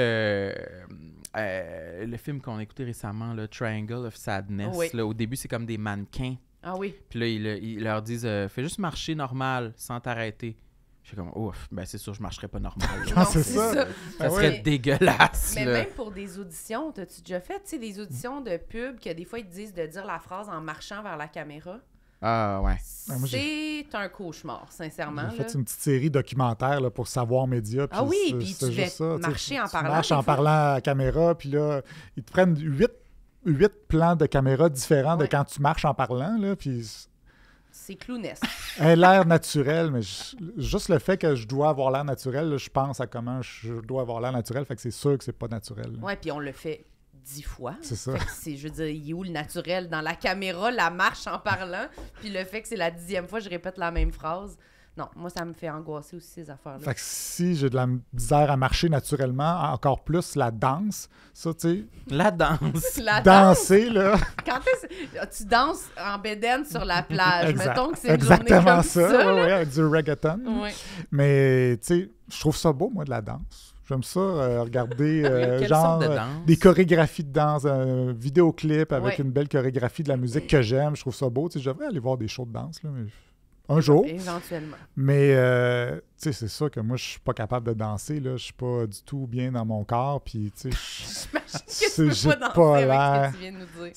le film qu'on a écouté récemment, le Triangle of Sadness. Oui. Là, au début, c'est comme des mannequins. Ah oui. Puis là, ils leur disent fais juste marcher normal, sans t'arrêter. Je suis comme ouf, ben c'est sûr, je marcherais pas normal. là. Ah, Non, c'est ça. Ça Ah serait oui. dégueulasse. Mais là. même pour des auditions, t'as-tu déjà fait, tu sais, des auditions de pub que des fois, ils te disent de dire la phrase en marchant vers la caméra? Ah ouais. moi, C'est un cauchemar, sincèrement. J'ai Là. fait une petite série documentaire là, pour Savoir Média. Ah oui, c'est- puis c'est tu juste vas ça, tu sais. marcher en Tu parlant, marches des en fois. parlant à la caméra, puis là, ils te prennent 8 plans de caméra différents de Ouais. quand tu marches en parlant, là, puis C'est clownesque. elle a l'air naturel, mais juste le fait que je dois avoir l'air naturel, là, je pense à comment je dois avoir l'air naturel, fait que c'est sûr que c'est pas naturel. là. Ouais, puis on le fait 10 fois. C'est ça. Fait que c'est, je veux dire, il est où le naturel? Dans la caméra, la marche en parlant, puis le fait que c'est la 10e fois que je répète la même phrase. Non, moi, ça me fait angoisser aussi, ces affaires-là. Fait que si j'ai de la misère à marcher naturellement, encore plus la danse, ça, tu sais, La danse. La danse, danser, là, quand tu danses en bédaine sur la plage, exact- mettons que c'est une exactement journée comme ça, ça. ouais, ouais, avec du reggaeton. Ouais. Mais, tu sais, je trouve ça beau, moi, de la danse. J'aime ça, regarder, Quelle genre, sorte de danse? des chorégraphies de danse, un vidéoclip avec Ouais. une belle chorégraphie de la musique que j'aime. Je trouve ça beau. Tu sais, je devrais aller voir des shows de danse, là, mais un jour. Éventuellement. Mais, tu sais, c'est sûr que moi, je suis pas capable de danser, là. Je suis pas du tout bien dans mon corps, puis, tu sais, J'imagine C'est- que tu j'ai peux pas danser pas avec l'air- ce que tu viens de nous dire.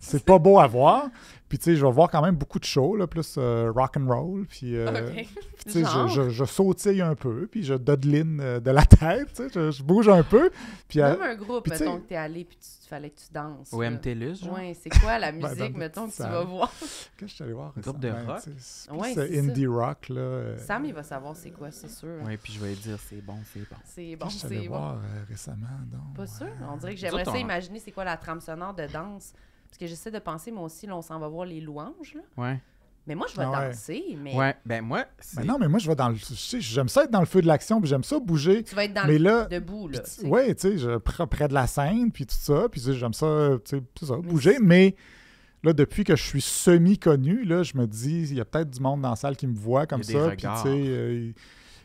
c'est pas beau à voir. Puis, tu sais, je vais voir quand même beaucoup de shows, là, plus rock and roll, puis... OK. tu sais, Genre? je sautille un peu, puis je dodeline de la tête, tu sais, je bouge un peu, puis... Même un groupe, puis tu sais- mettons que t'es allé puis tu fallait que tu danses. Au là. MTLUS, genre? Ouais, c'est quoi la Ben, dans musique, des mettons, que petites tu vas salles. voir? Qu'est-ce que je suis allé voir Un groupe de récemment, rock? tu sais, c'est plus, Ouais, c'est indie rock, là. Sam, il va savoir c'est quoi, c'est sûr. Oui, puis je vais lui dire c'est bon, c'est bon. C'est bon, Qu'est-ce que je suis allé c'est bon. voir récemment, donc? Pas sûr. On dirait que Nous j'aimerais autres, ça on- imaginer c'est quoi la trame sonore de danse Parce que j'essaie de penser, moi aussi, là, on s'en va voir les louanges, là. Ouais. Mais moi, je vais danser, mais... Ouais, ben moi, c'est... Ben non, mais moi, je vais dans le... Tu sais, j'aime ça être dans le feu de l'action, puis j'aime ça bouger. Tu vas être dans mais là, debout, là. Oui, tu sais, près de la scène, puis tout ça, puis tu sais, j'aime ça, tu sais, c'est ça, bouger, mais là, depuis que je suis semi-connu, là, je me dis, il y a peut-être du monde dans la salle qui me voit comme ça, puis tu sais,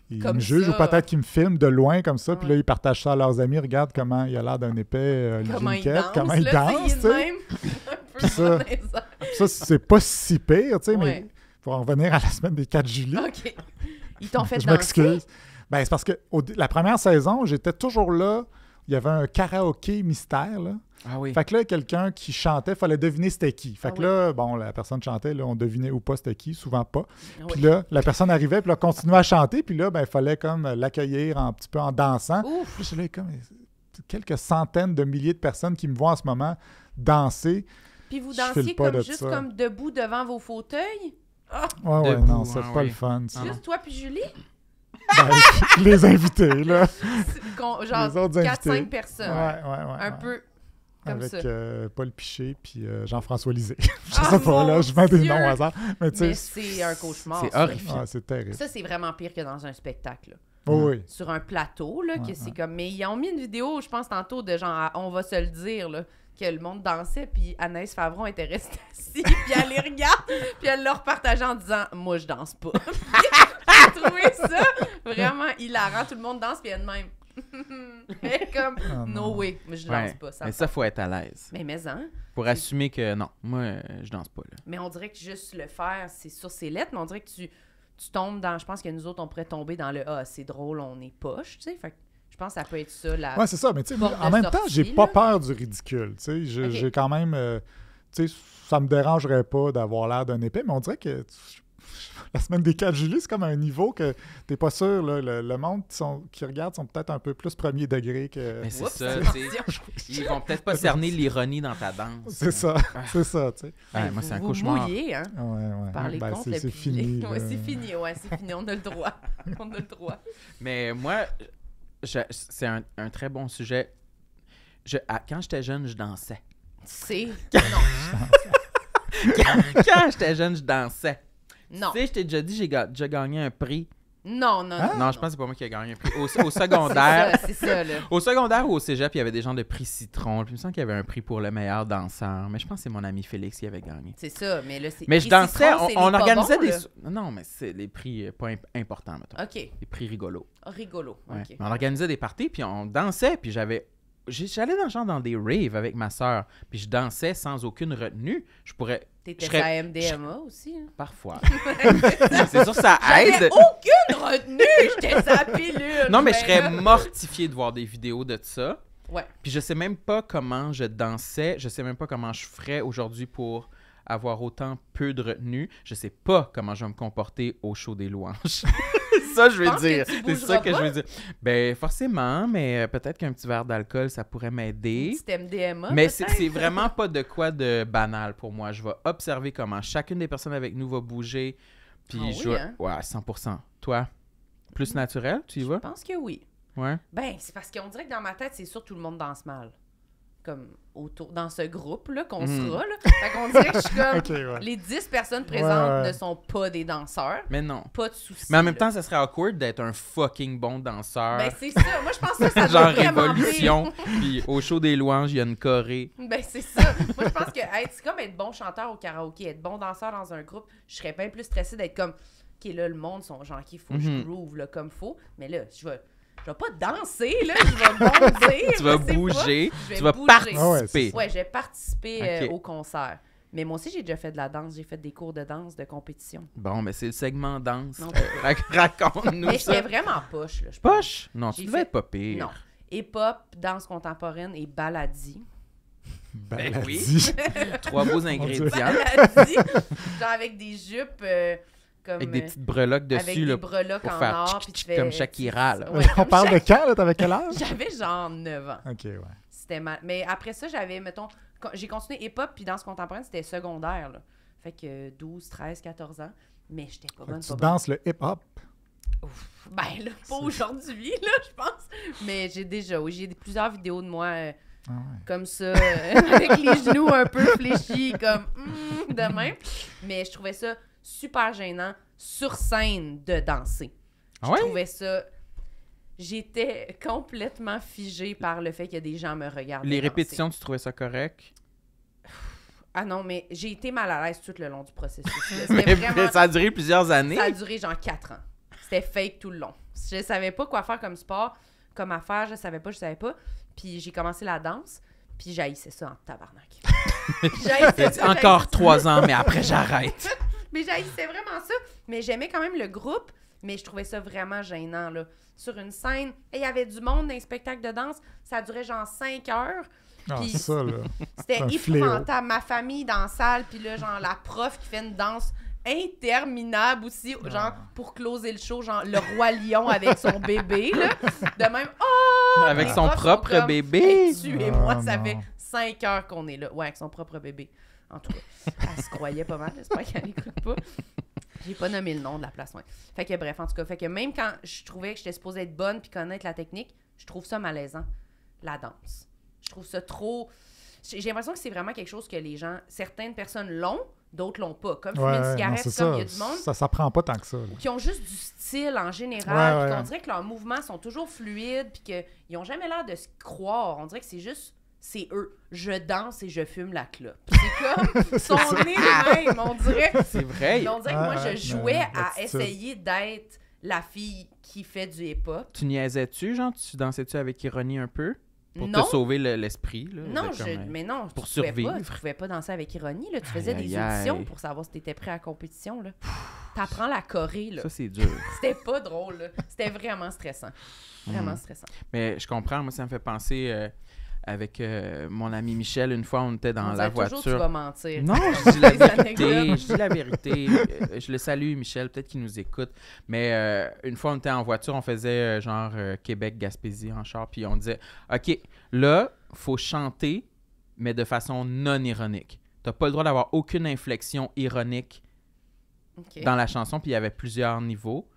ils me jugent ou peut-être qu'ils me filment de loin comme ça, puis là, ils partagent ça à leurs amis, regarde comment il a l'air d'un épais, comment il danse, tu sais. Puis ça, c'est pas si pire, tu sais, mais pour en revenir à la semaine des 4 juillet. OK. Ils t'ont fait je danser? m'excuse. Ben, c'est parce que la première saison, j'étais toujours là. Il y avait un karaoké mystère, là. Ah oui. Fait que là, quelqu'un qui chantait, il fallait deviner c'était qui. Fait que là, bon, la personne chantait, là, on devinait ou pas c'était qui, souvent pas. Puis là, la personne arrivait, puis là, continuait à chanter, puis là, ben, il fallait comme l'accueillir un petit peu en dansant. Ouf. Puis là, comme quelques centaines de milliers de personnes qui me voient en ce moment danser. Puis vous dansiez comme juste comme debout devant vos fauteuils? Oh! Ouais, non, c'est pas le fun. Ça. Juste toi puis Julie? Ben, les invités, là. Genre 4-5 personnes. Ouais. Un peu comme avec, ça. Avec Paul Piché puis Jean-François Lisée. Je sais pas, là, je mets des noms au hasard. Mais c'est un cauchemar. C'est horrifiant. Ouais, c'est terrible. Ça, c'est vraiment pire que dans un spectacle. Là. Oui. Sur un plateau, là, que c'est comme... Mais ils ont mis une vidéo, je pense, tantôt, de genre, on va se le dire, là, que le monde dansait, puis Anaïs Favron était restée assise, puis elle les regarde, puis elle leur partageait en disant « Moi, je danse pas. » J'ai trouvé ça vraiment hilarant. Tout le monde danse, puis elle de même. Elle comme « No way, mais je danse pas. » Mais ça, faut être à l'aise. Mais hein? Pour assumer que non, moi, je danse pas, là. Mais on dirait que juste le faire, c'est sur ses lettres, mais on dirait que tu tombes dans... Je pense que nous autres, on pourrait tomber dans le « Ah, c'est drôle, on est poche », tu sais, fait que je pense que ça peut être ça, la... Ouais, c'est ça, mais tu sais, en même temps, j'ai pas peur du ridicule, tu sais, j'ai quand même... tu sais, ça me dérangerait pas d'avoir l'air d'un épais, mais on dirait que... La semaine des 4 juillet, c'est comme un niveau que t'es pas sûr, là, le monde qui regarde sont peut-être un peu plus premier degré que... Mais c'est ça, tu sais. Ils vont peut-être pas cerner l'ironie dans ta danse. C'est ça, tu sais. Ouais, moi, c'est un cauchemar. Vous mouillez, hein? Ouais. Parler ben, contre le c'est fini. Ouais, c'est fini, on a le droit. On a le droit. Mais moi, c'est un très bon sujet. Quand j'étais jeune, je dansais. C'est... Quand j'étais jeune, je dansais. Non. Tu sais, je t'ai déjà dit, j'ai déjà gagné un prix. Non. Non, je pense que c'est pas moi qui ai gagné un prix. Au secondaire. c'est ça, là. Au secondaire ou au cégep, il y avait des gens de prix citron. Puis il me semble qu'il y avait un prix pour le meilleur danseur. Mais je pense que c'est mon ami Félix qui avait gagné. C'est ça, mais là, c'est... Mais je dansais, citron, on organisait des... Là. Non, mais c'est les prix pas importants, mettons. OK. Les prix rigolos. Rigolo, Ouais. OK. On organisait des parties, puis on dansait, puis j'allais dans des raves avec ma sœur, puis je dansais sans aucune retenue. T'étais sa MDMA aussi, hein? Parfois. C'est sûr, ça aide. J'avais aucune retenue! J'étais sa pilule! Non, mais je serais mortifié de voir des vidéos de ça. Ouais. Puis je sais même pas comment je dansais. Je sais même pas comment je ferais aujourd'hui pour avoir autant peu de retenue. Je sais pas comment je vais me comporter au show des louanges. Ça, je veux dire. C'est ça que je veux dire. Ben, forcément, mais peut-être qu'un petit verre d'alcool, ça pourrait m'aider. Un petit MDMA, mais c'est vraiment pas de quoi de banal pour moi. Je vais observer comment chacune des personnes avec nous va bouger. Puis ouais, 100%. Toi, plus naturel, tu y vas? Je pense que oui. Ouais. Ben, c'est parce qu'on dirait que dans ma tête, c'est sûr que tout le monde danse mal. Comme autour, dans ce groupe-là qu'on sera, là. Fait qu'on dirait que je suis comme... Okay, ouais. Les 10 personnes présentes ne sont pas des danseurs. Mais non. Pas de soucis. Mais en même temps, ça serait awkward d'être un fucking bon danseur. Ben, c'est ça. Moi, je pense que ça genre doit vraiment Révolution. Puis au show des louanges, il y a une choré. Ben, c'est ça. Moi, je pense que c'est comme être bon chanteur au karaoké, être bon danseur dans un groupe. Je serais bien plus stressée d'être comme... OK, là, le monde sont genre, qu'il faut que je groove, là, comme faut. Mais là, je vais pas danser, là. Je vais bondir. Tu vas bouger. Tu vas participer. Ouais, je vais participer au concert. Mais moi aussi, j'ai déjà fait de la danse. J'ai fait des cours de danse de compétition. Bon, mais c'est le segment danse. Raconte-nous mais ça. j'étais vraiment poche, là, je pense. Poche? Non, tu devais être pas pire. Non. Hip-hop, danse contemporaine et baladie. Ben oui. 3 beaux ingrédients. Baladie. Genre avec des jupes... avec des petites breloques dessus, avec là, des breloques pour en faire or, puis tu fais, comme Shakira, là. Ouais, on parle de quand, là? T'avais quel âge? J'avais genre 9 ans. OK, ouais. C'était mal. Mais après ça, j'avais, mettons... J'ai continué hip-hop, puis danse contemporaine, c'était secondaire, là. Fait que 12, 13, 14 ans. Mais j'étais pas bonne, Tu danses le hip-hop? Ben là, pas aujourd'hui, là, je pense. Mais j'ai déjà, oui, j'ai plusieurs vidéos de moi Ah ouais. Comme ça, avec les genoux un peu fléchis, comme de même. Mais je trouvais ça super gênant sur scène de danser. Ah ouais? Je trouvais ça... J'étais complètement figée par le fait que des gens me regardaient Les danser. répétitions, tu trouvais ça correct? Ah non, mais j'ai été mal à l'aise tout le long du processus. là. Mais C'était vraiment... ça a duré plusieurs années. Ça a duré genre 4 ans. C'était fake tout le long. Je savais pas quoi faire comme sport, comme affaire, je savais pas. Puis j'ai commencé la danse, puis j'haïssais ça en tabarnak. J'haïssais ça, Encore 3 ans, mais après, j'arrête. Mais j'haïssais vraiment ça. Mais j'aimais quand même le groupe, mais je trouvais ça vraiment gênant, là. Sur une scène, il y avait du monde dans les spectacles de danse, ça durait genre 5 heures. Ah, Puis ça, là. c'était un épouvantable. Ma famille dans la salle, puis là, genre, la prof qui fait une danse interminable aussi, genre, pour closer le show, genre, le roi lion avec son bébé, là. De même, oh! Avec Les son profs sont propre comme, bébé. Hey, tuez-moi, Ah, ça non. fait 5 heures qu'on est là. Ouais, avec son propre bébé. En tout cas, elle se croyait pas mal, j'espère qu'elle n'écoute pas. J'ai pas nommé le nom de la place, ouais. Fait que bref, en tout cas, fait que même quand je trouvais que j'étais supposée être bonne puis connaître la technique, je trouve ça malaisant, la danse. Je trouve ça trop... J'ai l'impression que c'est vraiment quelque chose que les gens... Certaines personnes l'ont, d'autres l'ont pas. Comme fumer une non, cigarette, c'est comme ça. il y a du monde Ça s'apprend pas tant que ça. là. qui ont juste du style en général, Ouais, puis ouais. qu'on dirait que leurs mouvements sont toujours fluides, puis qu'ils ont jamais l'air de se croire. On dirait que c'est juste... C'est eux. Je danse et je fume la clope. C'est comme... Son nez le même, on dirait... C'est vrai. Mais on dirait que moi, Ah, je jouais à l'attitude. essayer d'être la fille qui fait du hip-hop. Tu niaisais-tu, genre? Tu dansais-tu avec ironie un peu? Pour Non. te sauver l'esprit, là? Non, de comme, mais non, pour tu pouvais survivre. pas, tu pouvais pas danser avec ironie. Là. Tu faisais Aïe, des aïe, auditions aïe. pour savoir si t'étais prêt à la compétition. Là. T'apprends la choré. Là. Ça, c'est dur. C'était pas drôle. Là. C'était vraiment stressant. Vraiment stressant. Mais je comprends. Moi, ça me fait penser... avec mon ami Michel, une fois, on était dans On la dirait toujours que tu voiture. vas mentir. Non, je dis la Les vérité. anecdotes. Je dis la vérité. Je le salue, Michel. Peut-être qu'il nous écoute. Mais une fois, on était en voiture, on faisait genre Québec-Gaspésie en char. Puis on disait, OK, là, faut chanter, mais de façon non ironique. T'as pas le droit d'avoir aucune inflexion ironique OK. dans la chanson. Puis il y avait plusieurs niveaux.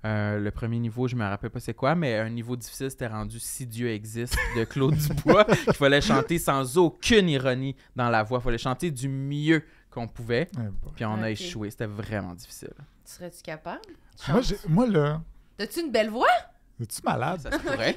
Le premier niveau, je me rappelle pas c'est quoi, mais un niveau difficile, c'était rendu « Si Dieu existe » de Claude Dubois. Il fallait chanter sans aucune ironie dans la voix. Il fallait chanter du mieux qu'on pouvait. Ouais, bon. Puis on a Ok. échoué. C'était vraiment difficile. Serais-tu capable? Moi, là, As-tu une belle voix? es-tu malade? Ça se pourrait.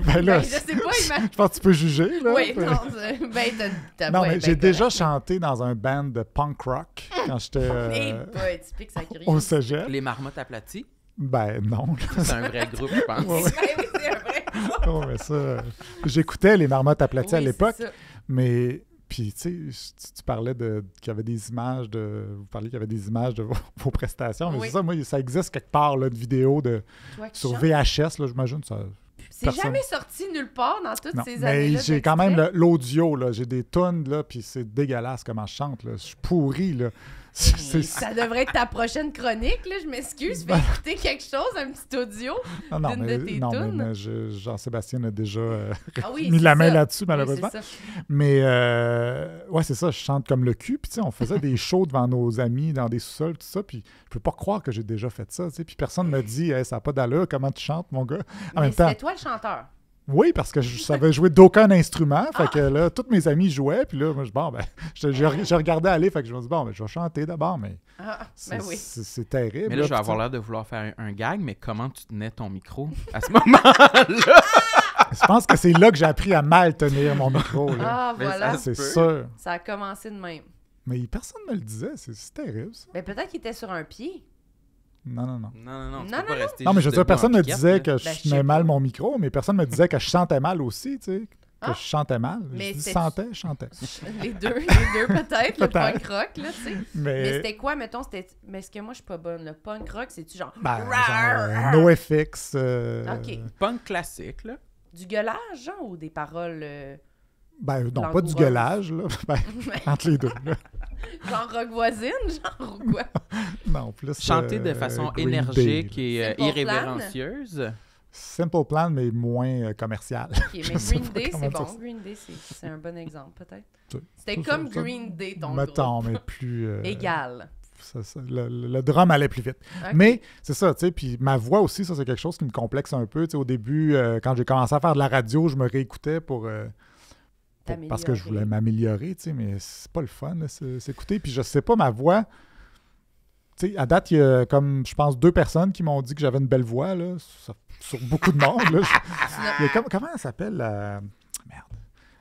Ben là, Ben, je sais pas, je pense que tu peux juger, là. Oui, non, ben, ta Non, voix mais est j'ai bien déjà correcte. chanté dans un band de punk rock quand j'étais Eh boy, tu piques sa crise. au cégep. Les marmottes aplaties, Ben non. c'est un vrai groupe, je pense. Ouais. Ben oui, c'est un vrai. Oh, mais ça, j'écoutais les marmottes aplaties à Oui, l'époque, c'est ça. mais puis tu sais, tu parlais qu'il y avait des images vous parliez qu'il y avait des images de vos prestations, mais Oui. c'est ça, moi, ça existe quelque part, là, de vidéos Toi qui sur chantes. VHS, là, j'imagine, ça... C'est personne- jamais sorti nulle part dans toutes Non, ces mais années-là. j'ai quand même d'extrait. l'audio, là, j'ai des tonnes, là, puis c'est dégueulasse comment je chante, là, je suis pourri, là. Ça devrait être ta prochaine chronique, là. Je m'excuse. Fais écouter quelque chose, un petit audio. Non, d'une mais, de tes non, tunes. mais Jean-Sébastien a déjà Ah oui, mis c'est la main ça. là-dessus, Oui, malheureusement. c'est ça. Mais ouais, c'est ça, je chante comme le cul. Puis tu sais, on faisait des shows devant nos amis dans des sous-sols, tout ça. Puis je peux pas croire que j'ai déjà fait ça. Tu sais. Puis personne me dit, hey, ça n'a pas d'allure, comment tu chantes, mon gars. En Mais même temps, c'était toi le chanteur. oui, parce que je savais jouer d'aucun instrument. Fait que là, tous mes amis jouaient. Puis là, moi, je regardais aller. Fait que je me dis, bon, ben, je vais chanter d'abord. Mais Ah, c'est ben oui. c'est terrible. Mais là, je vais puis avoir l'air de vouloir faire un gag, mais comment tu tenais ton micro à ce moment-là? je pense que c'est là que j'ai appris à mal tenir mon micro. Là. Ah, Mais voilà. ça C'est peut. sûr. Ça a commencé de même. Mais personne ne me le disait. C'est terrible, ça. Ben, peut-être qu'il était sur un pied. Non, non, non. Non, tu Non, peux pas non, rester Non, mais je veux juste dire, debout personne en me piquette, disait là. que je Ben, je tenais sais mal pas. mon micro, mais personne me disait que je chantais mal aussi, tu sais. Que Ah. je chantais mal. Mais Je dis c'est- sentais, je chantais. Les deux peut-être. Le Peut-être. punk rock, là, tu sais. Mais Mais, c'était quoi, mettons, Mais est-ce que moi, je suis pas bonne? Le punk rock, c'est-tu genre... ben, genre, Rar! NoFX. OK. Punk classique, là. Du gueulage, genre, ou des paroles... Ben, non, pas du Langoureuses. gueulage, là. Ben, entre les deux, là. genre rock voisine, genre, ou quoi? Non, plus. Chanter de façon Green énergique Day, là. et Simple Plan. irrévérencieuse. Simple Plan, mais moins commercial. OK, mais Je sais Green pas Day, comment c'est dire bon. ça. Green Day, c'est un bon exemple, peut-être. Ça- C'était ça- comme ça- Green Day, ton Mettons, groupe. mais plus. Égal. Le drum allait plus vite. Ok. Mais c'est ça, tu sais, puis ma voix aussi, ça, c'est quelque chose qui me complexe un peu. Tu sais, au début, quand j'ai commencé à faire de la radio, je me réécoutais parce que je voulais m'améliorer, tu sais, mais c'est pas le fun, là, s'écouter. Puis je sais pas, ma voix... Tu sais, à date, il y a comme, je pense, 2 personnes qui m'ont dit que j'avais une belle voix, là, sur beaucoup de monde. Là. Il y a comment elle s'appelle, la...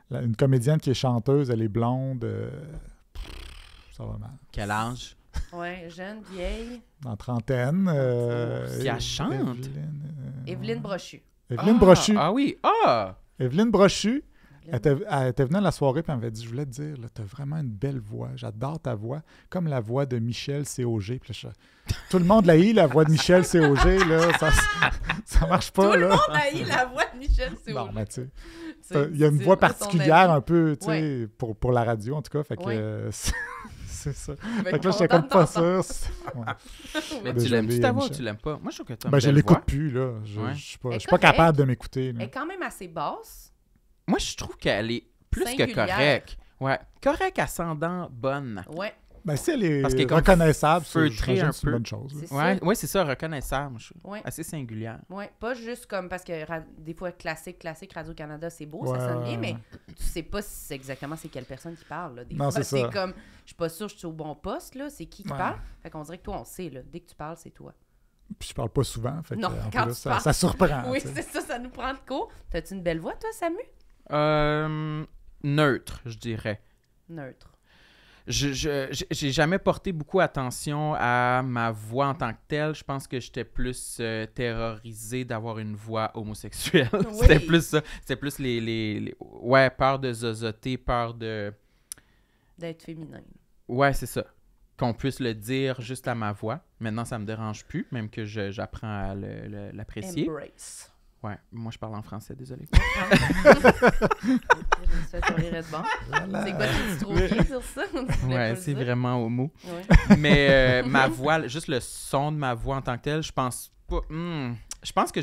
Merde. Une comédienne qui est chanteuse, elle est blonde. Ça va mal. Quel âge? Ouais, jeune, vieille. En trentaine. Si elle chante? Évelyne Brochu. Évelyne Brochu. Ah oui, Évelyne Brochu. Elle était venue à la soirée et elle m'avait dit, je voulais te dire, tu as vraiment une belle voix. J'adore ta voix. Comme la voix de Michel C.O.G. Tout le monde l'a eu, la voix de Michel C.O.G. Là, ça marche pas. Tout là. le monde a eu la voix de Michel C.O.G. Non, mais tu sais, il y a une voix particulière un peu, tu sais, pour la radio en tout cas. Fait que c'est ça. Fait que là, j'étais comme pas sûr. Mais tu l'aimes-tu ta voix ou tu l'aimes pas? Moi, je trouve que tu as une je belle l'écoute voix. plus, là. Je Elle suis pas capable de m'écouter. Elle est quand même assez basse. Moi, je trouve qu'elle est plus Singulière. que correcte. Ouais, correcte, ascendant, bonne. Ouais. Ben, si elle est Parce qu'elle est comme reconnaissable, feutrée un c'est une peu. bonne chose. Là. C'est Ouais, ça. ouais, c'est ça, reconnaissable. Je trouve. Ouais. Assez singulière. Ouais, pas juste comme parce que des fois classique Radio-Canada, c'est beau, Ouais. ça sonne bien, mais tu sais pas si c'est exactement c'est quelle personne qui parle. Là. Des Non, fois, c'est ça. comme je suis pas sûre que je suis au bon poste, là, c'est qui Ouais. parle. Fait qu'on dirait que toi, on sait, là, dès que tu parles, c'est toi. Puis je parle pas souvent. Fait que, Non, en quand plus, tu ça, parles. ça surprend. Oui, tu sais. c'est ça nous prend de court. T'as-tu une belle voix, toi, Samu? Neutre, je dirais. Neutre. J'ai jamais porté beaucoup attention à ma voix en tant que telle. Je pense que j'étais plus terrorisé d'avoir une voix homosexuelle. Oui. C'était plus ça. C'était plus ouais, peur de zozoter, peur de... D'être féminin. Ouais, c'est ça. Qu'on puisse le dire juste à ma voix. Maintenant, ça me dérange plus, même que j'apprends à l'apprécier. Embrace. Ouais, moi, je parle en français, désolé. C'est quoi, tu trouves bien dire ça? Ouais, c'est vraiment homo. Ouais. Mais ma voix, juste le son de ma voix en tant que tel, je pense pas... je pense que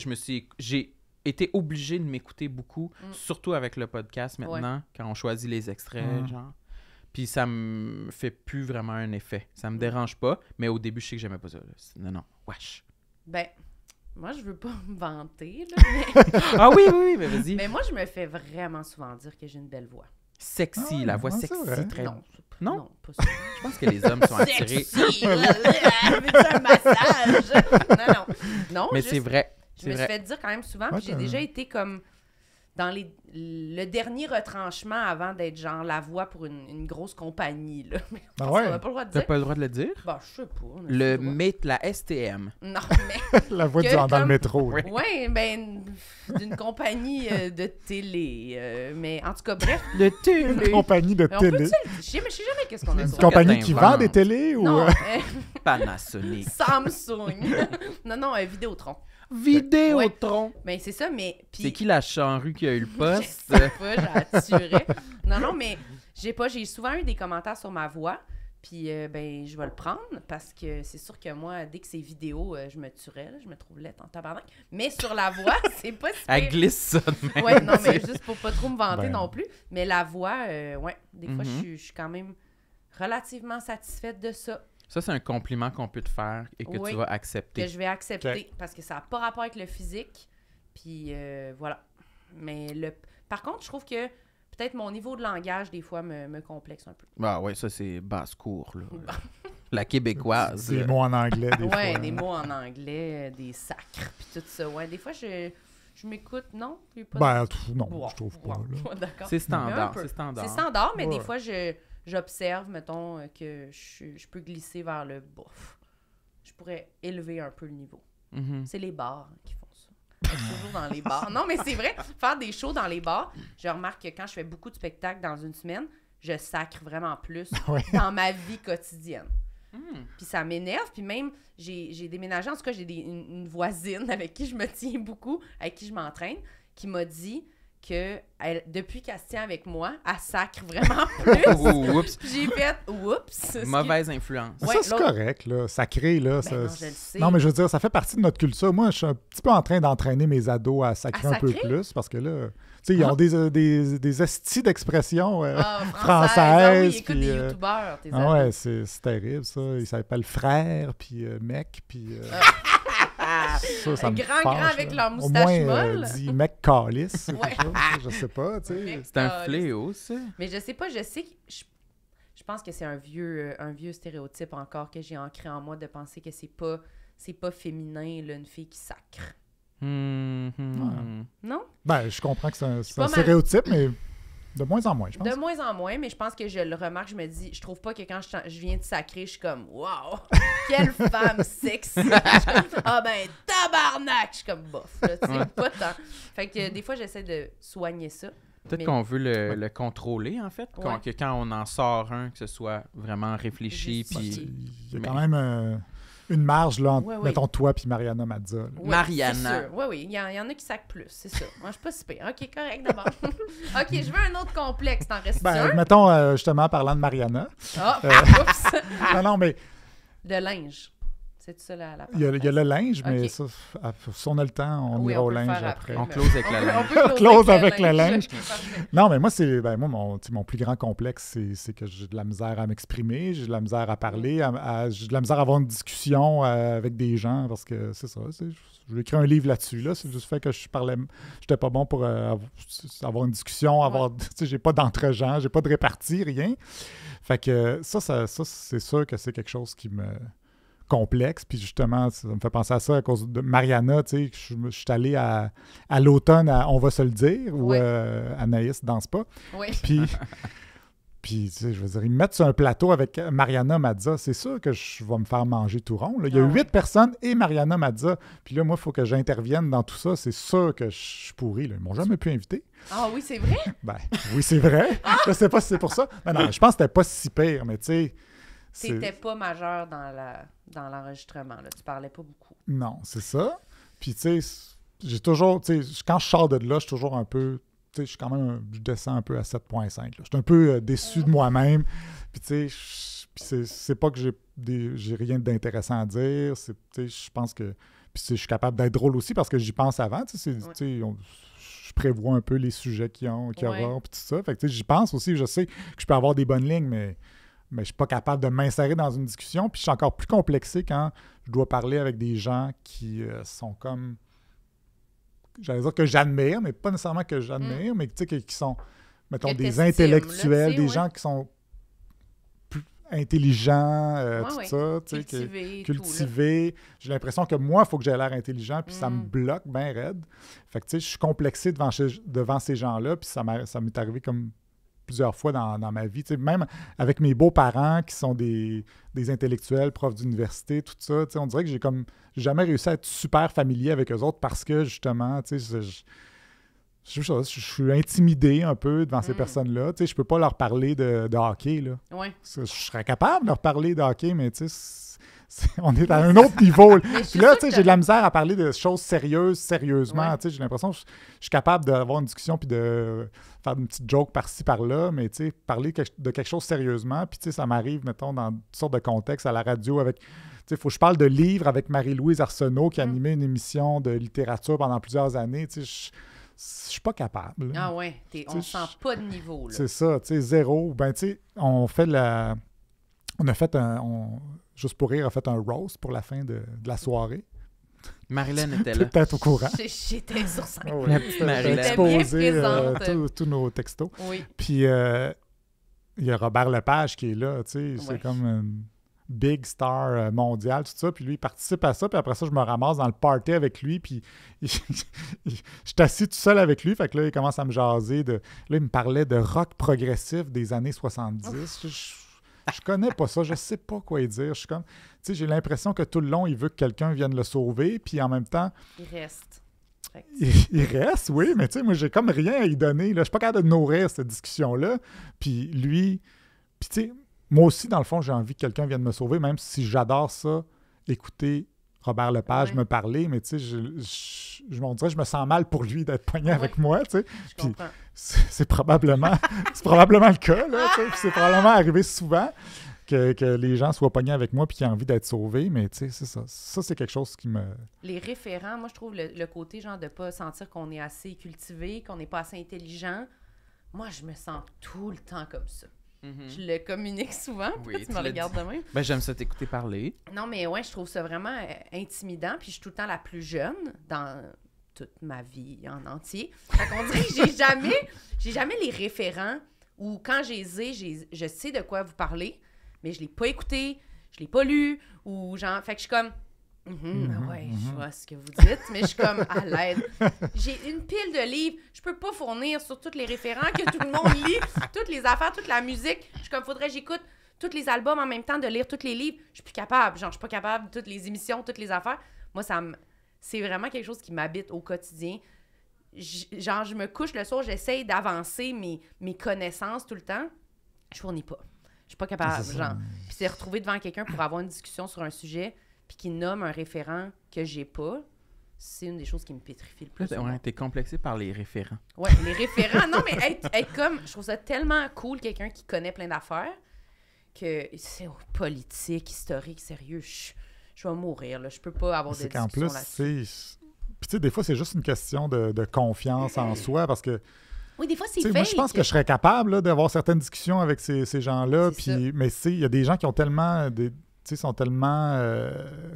j'ai été obligé de m'écouter beaucoup, surtout avec le podcast maintenant, quand on choisit les extraits, genre. Puis ça me fait plus vraiment un effet. Ça me dérange pas, mais au début, je sais que j'aimais pas ça. Là. Non, wesh. Ben, moi, je veux pas me vanter, là, mais... Ah oui, mais vas-y. Mais moi, je me fais vraiment souvent dire que j'ai une belle voix. Sexy, la voix c'est sexy, vrai. très... Non, Non? pas ça. Je pense que les hommes sont attirés. Sexy! Veux-tu un massage? Non, Mais juste, c'est vrai. je C'est me suis vrai. fait dire quand même souvent, Ouais, puis j'ai déjà été comme dans le dernier retranchement avant d'être genre la voix pour une grosse compagnie, là. Mais je Ah pense ouais? qu'on n'a pas le droit de T'as dire. pas le droit de le dire? Bah, je sais pas. on a Le le droit. mythe, la STM. Non, mais... La voix Que dans le comme- métro. là. Oui. Ouais, ben, d'une compagnie de télé. Mais en tout cas, bref. Le Une télé. compagnie de On peut-tu télé. le dire? Mais je sais jamais qu'est-ce qu'on a Une sur Une compagnie que qui t'inventes. vend des télés ou... Non, Panasonic. Samsung. non, Vidéotron. Vidéotron. Mais c'est ça, mais... puis- C'est qui la charrue qui a eu le Je poste? sais pas, j'atturais. Non, mais j'ai souvent eu des commentaires sur ma voix, puis ben, je vais le prendre, parce que c'est sûr que moi, dès que c'est vidéo, je me tuerais, là, je me trouve laide en tabarnak. Mais sur la voix, c'est pas si Elle pire. glisse ça de même. Ouais, non, mais tu sais. juste pour pas trop me vanter Ben. non plus. Mais la voix, ouais, des fois, Mhm. je suis quand même relativement satisfaite de ça, Ça, c'est un compliment qu'on peut te faire et que Oui. tu vas accepter. que je vais accepter, parce que ça n'a pas rapport avec le physique, puis voilà. Mais par contre, je trouve que peut-être mon niveau de langage, des fois, me complexe un peu. Ah ouais, ça, c'est basse-cour, là. La québécoise. Des mots en anglais, des fois. Ouais, des mots en anglais, des sacres, puis tout ça. Ouais, des fois, je m'écoute, non? J'ai pas Ben, de- non, Wow, je trouve pas. wow, Là. D'accord. C'est Mais un standard, peu. c'est standard. C'est standard, mais des Ouais. fois, j'observe, mettons, que je peux glisser vers le bof. Je pourrais élever un peu le niveau. Mhm. C'est les bars qui font ça. Toujours dans les bars. Non, mais c'est vrai, faire des shows dans les bars, je remarque que quand je fais beaucoup de spectacles dans une semaine, je sacre vraiment plus Ouais. dans ma vie quotidienne. Hmm. Puis ça m'énerve. Puis même, j'ai déménagé. En tout cas, j'ai une voisine avec qui je me tiens beaucoup, avec qui je m'entraîne, qui m'a dit que depuis qu'elle se tient avec moi, elle sacre vraiment plus. Oh, oups. Puis j'ai fait « oups ». Mauvaise influence. Ouais, ça, c'est l'autre- correct, là. Sacré, là. Ben non, je le sais. Non, mais je veux dire, ça fait partie de notre culture. Moi, je suis un petit peu en train d'entraîner mes ados à sacrer À un peu sacrer? plus, parce que là, tu sais, ils ont des estis d'expressions Ah, françaises. Ah oui, écoute puis, des youtubeurs, tes ah ouais, ados. c'est terrible, ça. Ils s'appellent frère, puis mec, puis... Ça me grand fâche, avec là. leur Au moustache moins, molle. dit mec calice, Ouais. quelque chose, je sais pas, tu sais. C'est un fléau, ça. Mais je sais pas, je sais que je pense que c'est un vieux stéréotype encore que j'ai ancré en moi de penser que c'est pas féminin, là, une fille qui sacre. Non? Ben, je comprends que c'est un pas mal. stéréotype, mais de moins en moins, je pense. De moins en moins, mais je pense que je le remarque, je me dis, je trouve pas que quand je viens de sacrer, je suis comme, wow, quelle femme sexy! Je suis comme, ah ben, tabarnak! Je suis comme, bof, là, tu sais, Ouais. pas tant. Fait que des fois, j'essaie de soigner ça. Peut-être Mais- qu'on veut le contrôler, en fait. Ouais. Que quand on en sort un, que ce soit vraiment réfléchi. Justifié. Puis... Il y a quand même une marge, là, entre, Ouais, oui. mettons, toi puis Mariana Mazza. là. Ouais, Mariana. c'est sûr. Oui, il y en a qui sacent plus, c'est ça. Moi, je suis pas si pire. OK, correct d'abord. OK, je veux un autre complexe. T'en restes Ben, un? mettons, justement, parlant de Mariana. Ah, oups! Non, mais De linge. C'est ça la il y a le linge, mais Ok. ça, si on a le temps, on Oui, ira on au peut le linge faire après. On mais- close avec la On linge. peut Close avec le linge. Ok, parfait. Non, mais moi, moi mon plus grand complexe, c'est que j'ai de la misère à m'exprimer, j'ai de la misère à parler, j'ai de la misère à avoir une discussion avec des gens, parce que c'est ça. Je vais écrire un livre là-dessus. Là. C'est juste fait que j'étais pas bon pour avoir une discussion, j'ai pas d'entre-gens, j'ai pas de répartie, rien. Fait que ça c'est sûr que c'est quelque chose qui me complexe. Puis justement, ça me fait penser à ça à cause de Mariana, tu sais, je suis allé à l'automne à On va se le dire, où Ouais. Anaïs danse pas. Oui. Puis, tu sais, je veux dire, ils me mettent sur un plateau avec Mariana Mazza, c'est sûr que je vais me faire manger tout rond. Là. Il y a Ah ouais. 8 personnes et Mariana Mazza. Puis là, moi, il faut que j'intervienne dans tout ça. C'est sûr que je suis pourri. Là. Ils m'ont jamais pu inviter. Ah oui, c'est vrai? Ben, oui, c'est vrai. Je sais pas si c'est pour ça. Non, je pense que c'était pas si pire, mais tu sais... T'étais pas majeur dans l'enregistrement, là. Tu parlais pas beaucoup. Non, c'est ça. Puis, tu sais, j'ai toujours... Tu sais, quand je sors de là, je suis toujours un peu... Tu sais, je suis quand même... Je descends un peu à 7.5. là. Je suis un peu déçu de moi-même. Puis, tu sais, c'est pas que j'ai rien d'intéressant à dire. Tu sais, je pense que... Puis, je suis capable d'être drôle aussi parce que j'y pense avant. Tu sais, je prévois un peu les sujets qu'il y aura, puis tout ça. Fait que, tu sais, j'y pense aussi. Je sais que je peux avoir des bonnes lignes, mais je suis pas capable de m'insérer dans une discussion. Puis je suis encore plus complexé quand je dois parler avec des gens qui sont comme... J'allais dire que j'admire, mais pas nécessairement que j'admire, mais tu sais, qui sont, mettons, Que des t'estimes, intellectuels, là, des ouais. gens qui sont plus intelligents, tout ouais. ça, tu sais, Cultivé. cultivés. J'ai l'impression que moi, il faut que j'aie l'air intelligent, puis ça me bloque bien raide. Fait que, tu sais, je suis complexé devant ces gens-là, puis ça m'est arrivé comme plusieurs fois dans ma vie. Tu sais, même avec mes beaux-parents qui sont des intellectuels, profs d'université, tout ça, tu sais, on dirait que j'ai jamais réussi à être super familier avec eux autres parce que, justement, tu sais, je suis intimidé un peu devant ces personnes-là. Tu sais, je peux pas leur parler de hockey, là. Ouais. Je serais capable de leur parler de hockey, mais tu sais, on est à un autre niveau. Puis là, tu sais, j'ai de la misère à parler de choses sérieuses, sérieusement. Ouais. Tu sais, j'ai l'impression que je suis capable d'avoir une discussion puis de faire une petite joke par-ci, par-là, mais tu sais, parler de quelque chose sérieusement. Puis tu sais, ça m'arrive, mettons, dans toutes sortes de contextes, à la radio avec... Tu sais, il faut que je parle de livres avec Marie-Louise Arsenault qui a animé une émission de littérature pendant plusieurs années. Tu sais, je suis pas capable. Ah ouais, on sais, sent pas de niveau, là. C'est ça, tu sais, zéro. Ben, tu sais, on a fait Juste pour rire, a fait un roast pour la fin de la soirée. Marilyn était T'es là. peut-être au courant. J'étais sur scène. Oh, La oui. petite T'as Marilyn. exposé J'étais bien présente. tous nos textos. Oui. Puis, il y a Robert Lepage qui est là, tu sais, c'est Ouais. comme une big star mondiale, tout ça. Puis lui, il participe à ça. Puis après ça, je me ramasse dans le party avec lui. Puis je suis assis tout seul avec lui. Fait que là, il commence à me jaser. Là, il me parlait de rock progressif des années 70. Je connais pas ça. Je sais pas quoi dire. Je suis comme... Tu sais, j'ai l'impression que tout le long, il veut que quelqu'un vienne le sauver. Puis en même temps... Il reste. Fait que Il reste, oui, mais tu sais, moi, j'ai comme rien à y donner. Là. Je suis pas capable de nourrir cette discussion-là. Puis lui... Puis tu sais, moi aussi, dans le fond, j'ai envie que quelqu'un vienne me sauver, même si j'adore ça, écouter Robert Lepage Ouais. me parler, mais tu sais, on dirait que je me sens mal pour lui d'être pogné avec moi, tu sais. je Puis comprends. c'est probablement le cas, là, tu sais. Puis c'est probablement arrivé souvent que les gens soient pognés avec moi puis qu'ils aient envie d'être sauvés, mais tu sais, c'est ça. Ça, c'est quelque chose qui me... Les référents, moi, je trouve le côté, genre, de pas sentir qu'on est assez cultivé, qu'on n'est pas assez intelligent. Moi, je me sens tout le temps comme ça. Je le communique souvent. Pourquoi Oui, tu me regardes de même? Ben, j'aime ça t'écouter parler. Non, mais ouais, je trouve ça vraiment intimidant. Puis je suis tout le temps la plus jeune dans toute ma vie en entier. Fait qu'on dirait que j'ai jamais les référents ou quand je sais de quoi vous parlez, mais je l'ai pas écouté, je l'ai pas lu ou genre... Fait que je suis comme... je vois ce que vous dites, mais je suis comme à l'aide. J'ai une pile de livres, je peux pas fournir sur tous les référents que tout le monde lit, toutes les affaires, toute la musique. Je suis comme, faudrait que j'écoute tous les albums en même temps, de lire tous les livres. Je suis plus capable, genre, je suis pas capable, toutes les émissions, toutes les affaires. Moi, c'est vraiment quelque chose qui m'habite au quotidien. Genre, je me couche le soir, j'essaye d'avancer mes connaissances tout le temps. Je fournis pas. Je suis pas capable, genre. Puis c'est retrouver devant quelqu'un pour avoir une discussion sur un sujet puis qui nomme un référent que j'ai pas, c'est une des choses qui me pétrifie le plus. Ouais, t'es complexé par les référents. Ouais, les référents. Non, mais être comme... Je trouve ça tellement cool, quelqu'un qui connaît plein d'affaires, que c'est politique, historique, sérieux. Je vais mourir, là. Je peux pas avoir de discussion là-dessus. Puis tu sais, des fois, c'est juste une question de confiance en soi, parce que... Oui, des fois, c'est fake. Moi, je pense que je serais capable là, d'avoir certaines discussions avec ces gens-là, mais il y a des gens qui ont tellement... sont tellement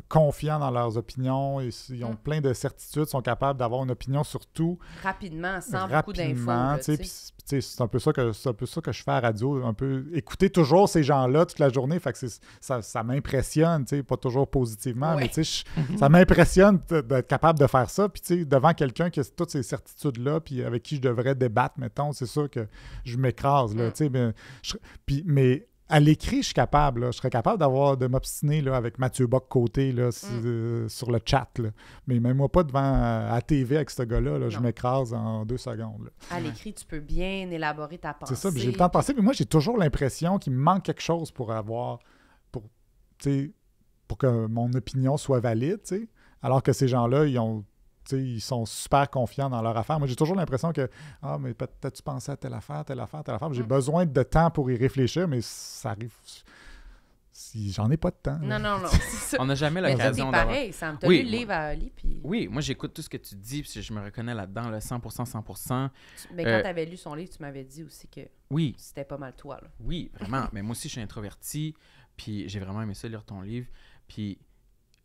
confiants dans leurs opinions, ils ont plein de certitudes, sont capables d'avoir une opinion sur tout. Rapidement, sans beaucoup d'infos. C'est un peu ça que je fais à la radio, un peu écouter toujours ces gens-là toute la journée, fait que ça m'impressionne, pas toujours positivement, mais ça m'impressionne d'être capable de faire ça, puis devant quelqu'un qui a toutes ces certitudes-là, puis avec qui je devrais débattre, mettons, c'est sûr que je m'écrase, là, mais à l'écrit, je suis capable. Là. Je serais capable de m'obstiner là, avec Mathieu Bock-Côté là, sur le chat. Là. Mais même moi pas devant à TV avec ce gars-là. Là, je m'écrase en 2 secondes. Là. À l'écrit, tu peux bien élaborer ta pensée. C'est ça, j'ai le temps de penser. Mais moi, j'ai toujours l'impression qu'il me manque quelque chose pour que mon opinion soit valide. T'sais. Alors que ces gens-là, ils sont super confiants dans leur affaire. Moi, j'ai toujours l'impression que « Ah, mais peut-être tu pensais à telle affaire. » J'ai besoin de temps pour y réfléchir, mais ça arrive... J'en ai pas de temps. Non, c'est ça. On n'a jamais l'occasion d'avoir... Mais c'est pareil, Sam. T'as lu le livre à Ali, puis... Oui, moi, j'écoute tout ce que tu dis, puis je me reconnais là-dedans, là, 100%. Mais quand t'avais lu son livre, tu m'avais dit aussi que c'était pas mal toi, là. Oui, vraiment. Mais moi aussi, je suis introverti, puis j'ai vraiment aimé ça, lire ton livre. Puis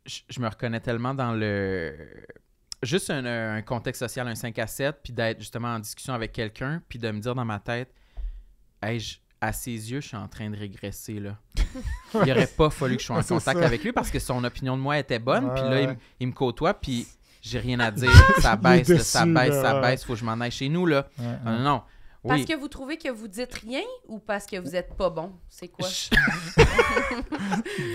je me reconnais tellement dans le... Juste un contexte social, un 5 à 7, puis d'être justement en discussion avec quelqu'un, puis de me dire dans ma tête, hey, à ses yeux, je suis en train de régresser, là. Il n'aurait pas fallu que je sois en contact avec lui parce que son opinion de moi était bonne, puis là, il me côtoie, puis j'ai rien à dire. Ça baisse, là, ça baisse, faut que je m'en aille chez nous, là. Non. Parce que vous trouvez que vous dites rien ou parce que vous êtes pas bon? C'est quoi?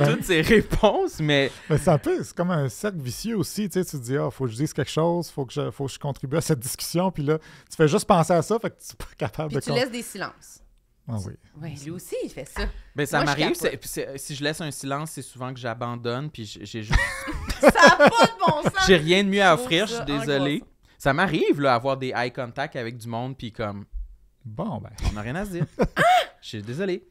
Toutes ces réponses, mais... c'est comme un cercle vicieux aussi. Tu te dis, faut que je dise quelque chose, faut que je contribue à cette discussion. Puis là, tu fais juste penser à ça, fait que tu n'es pas capable puis tu laisses des silences. Ah oui. Oui, lui aussi, il fait ça. Ben, ça m'arrive. Si je laisse un silence, c'est souvent que j'abandonne, puis j'ai juste... Ça n'a pas de bon sens! J'ai rien de mieux à offrir, je suis désolé. Ça m'arrive, là, avoir des eye contact avec du monde, puis comme... Bon, ben... On n'a rien à se dire. Je suis désolé.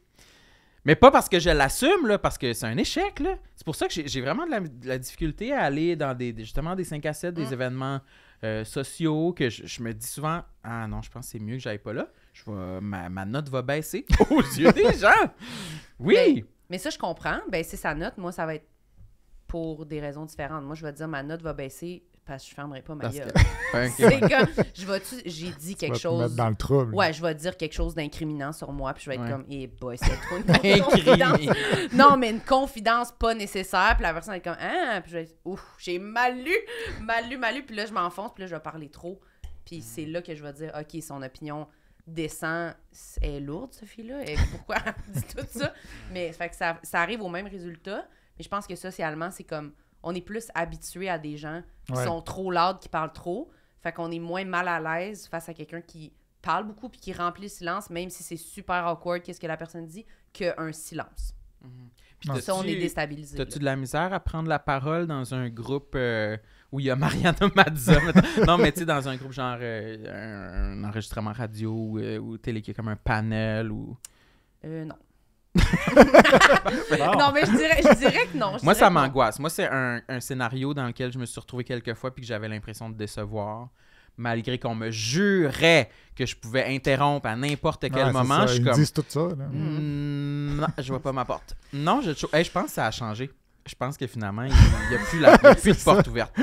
Mais pas parce que je l'assume, là, parce que c'est un échec, là. C'est pour ça que j'ai vraiment de la difficulté à aller dans justement des 5 à 7, des événements sociaux, que je me dis souvent, ah non, je pense que c'est mieux que j'aille pas là. Ma note va baisser aux yeux des gens. Oui! Mais ça, je comprends. Ben, c'est sa note. Moi, ça va être pour des raisons différentes. Moi, je vais dire, ma note va baisser parce que je fermerai pas ma gueule. C'est comme, j'ai dit quelque chose... te mettre dans le trouble. Ouais, je vais dire quelque chose d'incriminant sur moi, puis je vais être comme, boy, c'est trop une confidence. Non, mais une confidence pas nécessaire, puis la personne est comme, puis je vais être, j'ai mal lu, puis là, je m'enfonce, puis là, je vais parler trop. Puis c'est là que je vais dire, OK, son opinion descend, est lourde, cette fille-là, et pourquoi elle dit tout ça? Mais fait que ça arrive au même résultat, mais je pense que socialement, c'est comme, on est plus habitué à des gens qui sont trop loud, qui parlent trop. Fait qu'on est moins mal à l'aise face à quelqu'un qui parle beaucoup puis qui remplit le silence, même si c'est super awkward, qu'est-ce que la personne dit, qu'un silence. Puis ça, on est déstabilisé. T'as-tu de la misère à prendre la parole dans un groupe où il y a Mariana Mazza? Non, mais tu sais, dans un groupe genre un enregistrement radio ou télé qui est comme un panel ou... Non. Non, mais je dirais que non. Moi, ça m'angoisse. Moi, c'est un scénario dans lequel je me suis retrouvé quelques fois puis que j'avais l'impression de décevoir malgré qu'on me jurait que je pouvais interrompre à n'importe quel Ouais, moment. ça. Je suis Ils comme... disent tout ça. Là. Non, je vois pas ma porte. Non, je pense que ça a changé. Je pense que finalement, il n'y a plus de porte ouverte.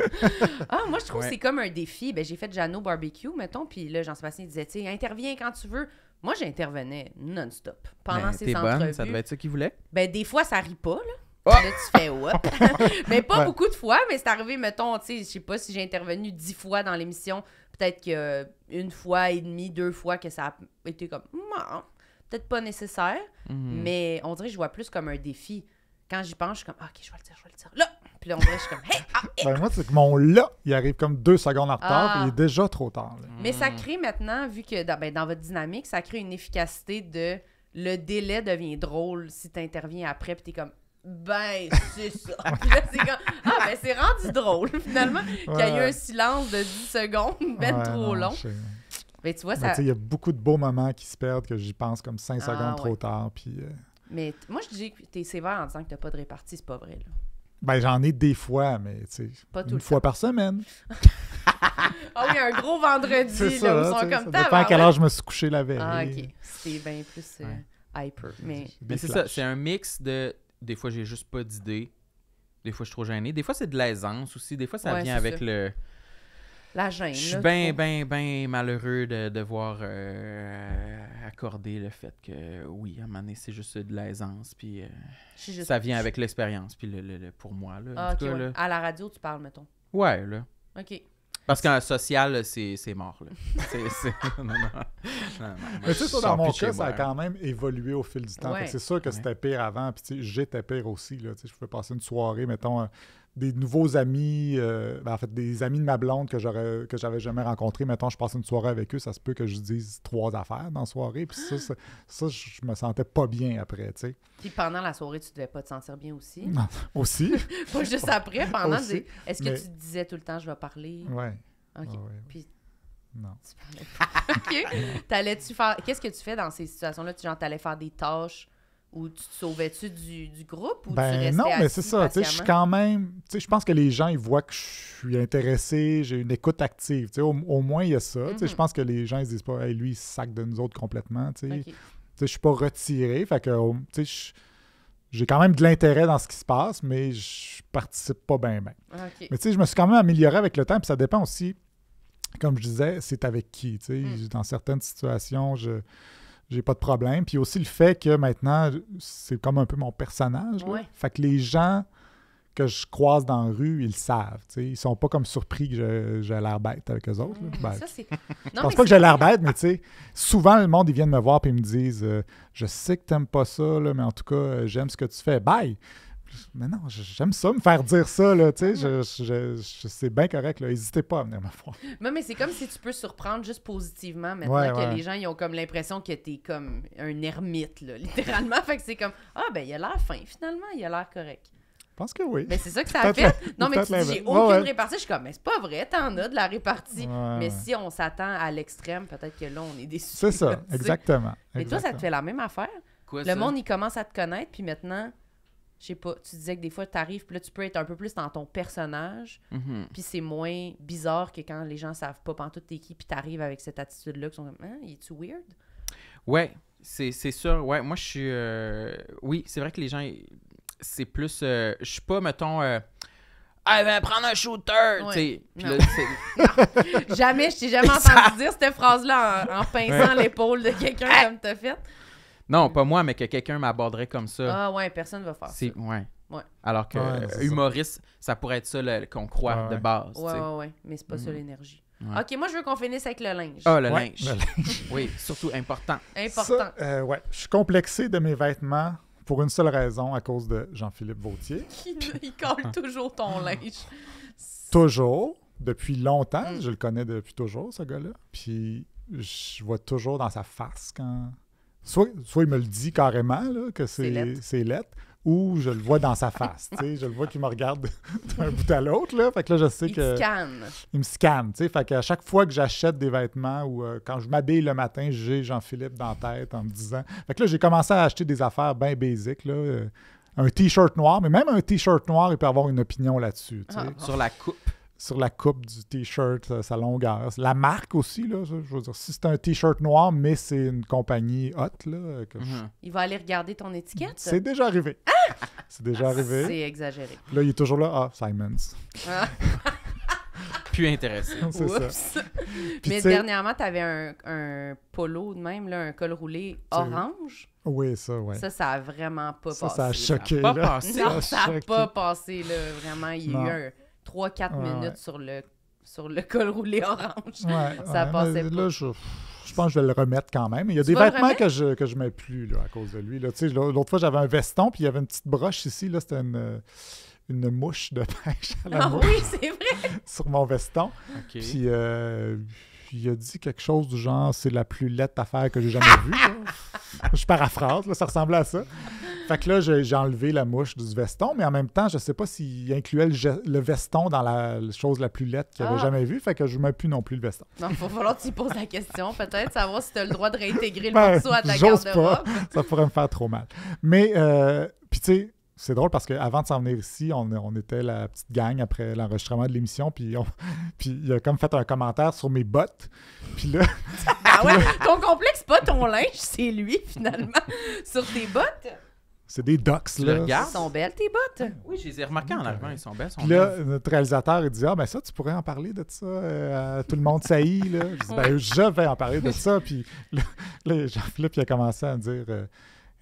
Ah, moi, je trouve Ouais. que c'est comme un défi. Ben, j'ai fait Jeannot Barbecue, mettons, puis là, Jean-Sébastien disait, tu sais, interviens quand tu veux. Moi, j'intervenais non-stop pendant Ben, ces t'es entrevues. bonne, ça devait être ça qu'il voulait. Ben, des fois, ça rit pas, là. Oh! Là, tu fais whoop. Mais pas Ouais. beaucoup de fois, mais c'est arrivé, mettons, tu sais, je sais pas si j'ai intervenu 10 fois dans l'émission. Peut-être qu'une fois et demie, 2 fois que ça a été comme, peut-être pas nécessaire, Mhm. mais on dirait que je vois plus comme un défi. Quand j'y pense, je suis comme, OK, je vais le dire. Là! Puis là, on dirait que je suis comme, hey! Ben, moi, c'est que mon là, il arrive comme 2 secondes en retard, Ah. et il est déjà trop tard. Là. Mais ça crée maintenant, vu que dans votre dynamique, ça crée une efficacité de le délai devient drôle si tu interviens après, puis t'es comme, ben, c'est ça. Puis là, c'est comme, ben, c'est rendu drôle, finalement, qu'il y a eu Ouais. un silence de 10 secondes, ben Ouais, trop non, long. je sais. Mais tu vois, Mais ça. tu sais, il y a beaucoup de beaux moments qui se perdent que j'y pense comme 5 Ah, secondes ouais. trop tard. Puis, Mais moi, je dis que t'es sévère en disant que t'as pas de répartie, c'est pas vrai, là. ben, j'en ai des fois, mais tu sais, Pas tout une le fois par semaine. Ah oui, un gros vendredi, C'est là, ça, où ils tu sont sais, comme ça dépend à quelle ouais. heure je me suis couché la veille. Ah, OK. C'était bien plus hyper. Mais Mais c'est ça, c'est un mix de... Des fois, j'ai juste pas d'idée. Des fois, je suis trop gêné. Des fois, c'est de l'aisance aussi. Des fois, ça Ouais, vient c'est avec ça. le... la gêne, Je suis là, bien malheureux de devoir accorder le fait que, oui, à un moment donné, c'est juste de l'aisance. Puis Je suis juste- ça vient avec l'expérience. Puis pour moi, là, Ah, en OK, tout cas, ouais. là. À la radio, tu parles, mettons. Ouais, là. OK. Parce qu'en social, là, c'est mort, là. Non. Mais tu sais, ça, Je dans sors mon plus de cas, chez ça a moi. quand même évolué au fil du temps. Ouais. Fait que c'est sûr que Ouais. c'était pire avant, puis tu sais, j'étais pire aussi. Là, tu sais, je pouvais passer une soirée, mettons, des nouveaux amis, en fait, des amis de ma blonde que j'avais jamais rencontrés. Mettons, je passais une soirée avec eux, ça se peut que je dise 3 affaires dans la soirée, puis ça, je me sentais pas bien après, tu sais. Puis pendant la soirée, tu devais pas te sentir bien aussi. Non, aussi, Pas juste après, pendant. Aussi, Est-ce que mais- tu te disais tout le temps, je vais parler? ouais. OK. Ouais, ouais. Puis Non. tu parlais pas. OK. T'allais-tu faire... Qu'est-ce que tu fais dans ces situations-là? Genre, t'allais faire des tâches ou tu te sauvais-tu du groupe ou tu restais Non, mais assis c'est ça. Tu sais, je suis patiemment? quand même. Tu sais, je pense que les gens, ils voient que je suis intéressé, j'ai une écoute active. Tu sais, au moins, il y a ça. Tu sais, je pense que les gens, ils se disent pas, hey, lui, il se sac de nous autres complètement. Tu sais, OK. Tu sais, je suis pas retiré. Fait que, tu sais, j'ai quand même de l'intérêt dans ce qui se passe, mais je participe pas bien. OK. Mais tu sais, je me suis quand même amélioré avec le temps, puis ça dépend aussi, comme je disais, c'est avec qui. Tu sais, dans certaines situations, j'ai pas de problème. Puis aussi le fait que maintenant, c'est comme un peu mon personnage. Là. Ouais. Fait que les gens que je croise dans la rue, ils le savent. Tu sais, ils sont pas comme surpris que j'ai l'air bête avec eux autres. Là. Ben, Ça, c'est... je pense pas que j'ai l'air bête, mais tu sais, souvent le monde, ils viennent me voir et ils me disent je sais que t'aimes pas ça, là, mais en tout cas, j'aime ce que tu fais. Bye! Mais non, j'aime ça, me faire dire ça, là, tu sais, c'est bien correct, là. N'hésitez pas à venir me voir. Non, mais c'est comme si tu peux surprendre juste positivement maintenant Ouais, que ouais. les gens ils ont comme l'impression que t'es comme un ermite, là, littéralement. Fait que c'est comme, ben il a l'air fin, finalement, il a l'air correct. Je pense que oui. Ben c'est ça que ça a fait. Non, mais tu dis, j'ai aucune répartie. Je suis comme, mais c'est pas vrai, t'en as de la répartie. Ouais, Mais ouais. si on s'attend à l'extrême, peut-être que là, on est déçus. C'est ça, là, tu sais. exactement. Mais toi, ça te fait la même affaire. Quoi, Le ça? monde, il commence à te connaître, puis maintenant, je sais pas, tu disais que des fois, t'arrives, puis là, tu peux être un peu plus dans ton personnage, Mhm. puis c'est moins bizarre que quand les gens savent pas pantoute t'es qui, puis t'arrives avec cette attitude-là, qui sont comme, il est-tu weird? Ouais, c'est sûr. Ouais, moi, je suis... Oui, c'est vrai que les gens... C'est plus... je suis pas, mettons... Ah, ben, prendre un shooter! Ouais. Tu sais. Puis Non. là, c'est... Jamais, je t'ai jamais entendu dire cette phrase-là en pinçant l'épaule de quelqu'un comme t'as fait. Non, pas moi, mais que quelqu'un m'aborderait comme ça. Ah ouais, personne va faire ça. C'est... Ouais. Ouais. Alors que Ouais, c'est ça. humoriste, ça pourrait être ça qu'on croit Ouais, de ouais. base. tu Ouais, sais. ouais, mais c'est pas ça l'énergie. Ouais. OK, moi, je veux qu'on finisse avec le linge. Ah, le Ouais, linge. le linge. Oui, surtout important. Important. Ça, ouais. Je suis complexé de mes vêtements pour une seule raison, à cause de Jean-Philippe Vautier. Il colle toujours ton linge. Toujours, depuis longtemps, Mm. je le connais depuis toujours, ce gars-là. Puis je vois toujours dans sa face quand... Soit il me le dit carrément, là, que C'est lettre. c'est lettre, ou je le vois dans sa face. Tu sais, je le vois qu'il me regarde d'un bout à l'autre. Là. Fait que là, je sais Il que... te scanne. Il me scanne, tu sais. Fait qu'à chaque fois que j'achète des vêtements ou quand je m'habille le matin, j'ai Jean-Philippe dans la tête en me disant... Fait que là, j'ai commencé à acheter des affaires bien basiques, là. Un T-shirt noir, mais même un T-shirt noir, il peut avoir une opinion là-dessus, tu sais. Ah. Sur la coupe. sur la coupe du T-shirt, sa longueur. La marque aussi, là, je veux dire, si c'est un T-shirt noir, mais c'est une compagnie hot, là, Il va aller regarder ton étiquette? c'est déjà arrivé. C'est déjà arrivé. C'est exagéré. Là, il est toujours là. Simons. Ah. Plus intéressé. C'est ça. Oups. Puis, Mais tu sais- dernièrement, tu avais un polo de même, là, un col roulé orange. Oui, ça, ouais. Ça a vraiment pas Ça, passé. ça a là. choqué, Pas là. passé. Non, ça n'a choqué. pas passé, là. Vraiment, il y a Non. eu 3-4 Ouais, minutes ouais. sur le col roulé orange. Ouais, Ça ouais, passait mais pas. Là, je pense que je vais le remettre quand même. Il y a Tu des vas le vêtements remettre? que je mets plus là, à cause de lui. Là. Tu sais, l'autre fois, j'avais un veston, puis il y avait une petite broche ici. Là, c'était une mouche de pêche à la Ah mouche oui, c'est vrai. sur mon veston. OK. Puis il a dit quelque chose du genre « c'est la plus laide affaire que j'ai jamais vue ». Je paraphrase, là, ça ressemblait à ça. Fait que là, j'ai enlevé la mouche du veston, mais en même temps, je sais pas s'il incluait le veston dans la chose la plus laide qu'il avait jamais vue. Fait que je ne mets plus non plus le veston. Non, il va falloir que tu y poses la question. Peut-être savoir si tu as le droit de réintégrer le Ben, morceau à ta j'ose garde-robe. pas. Ça pourrait me faire trop mal. Mais, puis tu sais, c'est drôle parce qu'avant de s'en venir ici, on était la petite gang après l'enregistrement de l'émission, puis il a comme fait un commentaire sur mes bottes. Puis là, Ah ouais, ton complexe, c'est pas ton linge, c'est lui, finalement. Sur tes bottes. c'est des ducks, Tu le là. regardes? Elles sont belles, tes bottes. Oui, je les ai remarqués en arrivant. Ils sont belles. Puis là, notre réalisateur, il dit « Ah, ben ça, tu pourrais en parler de ça. Tout le monde saillit, là. » Je dis « Ben, je vais en parler de ça. » Puis là, Jean-Philippe, il a commencé à me dire...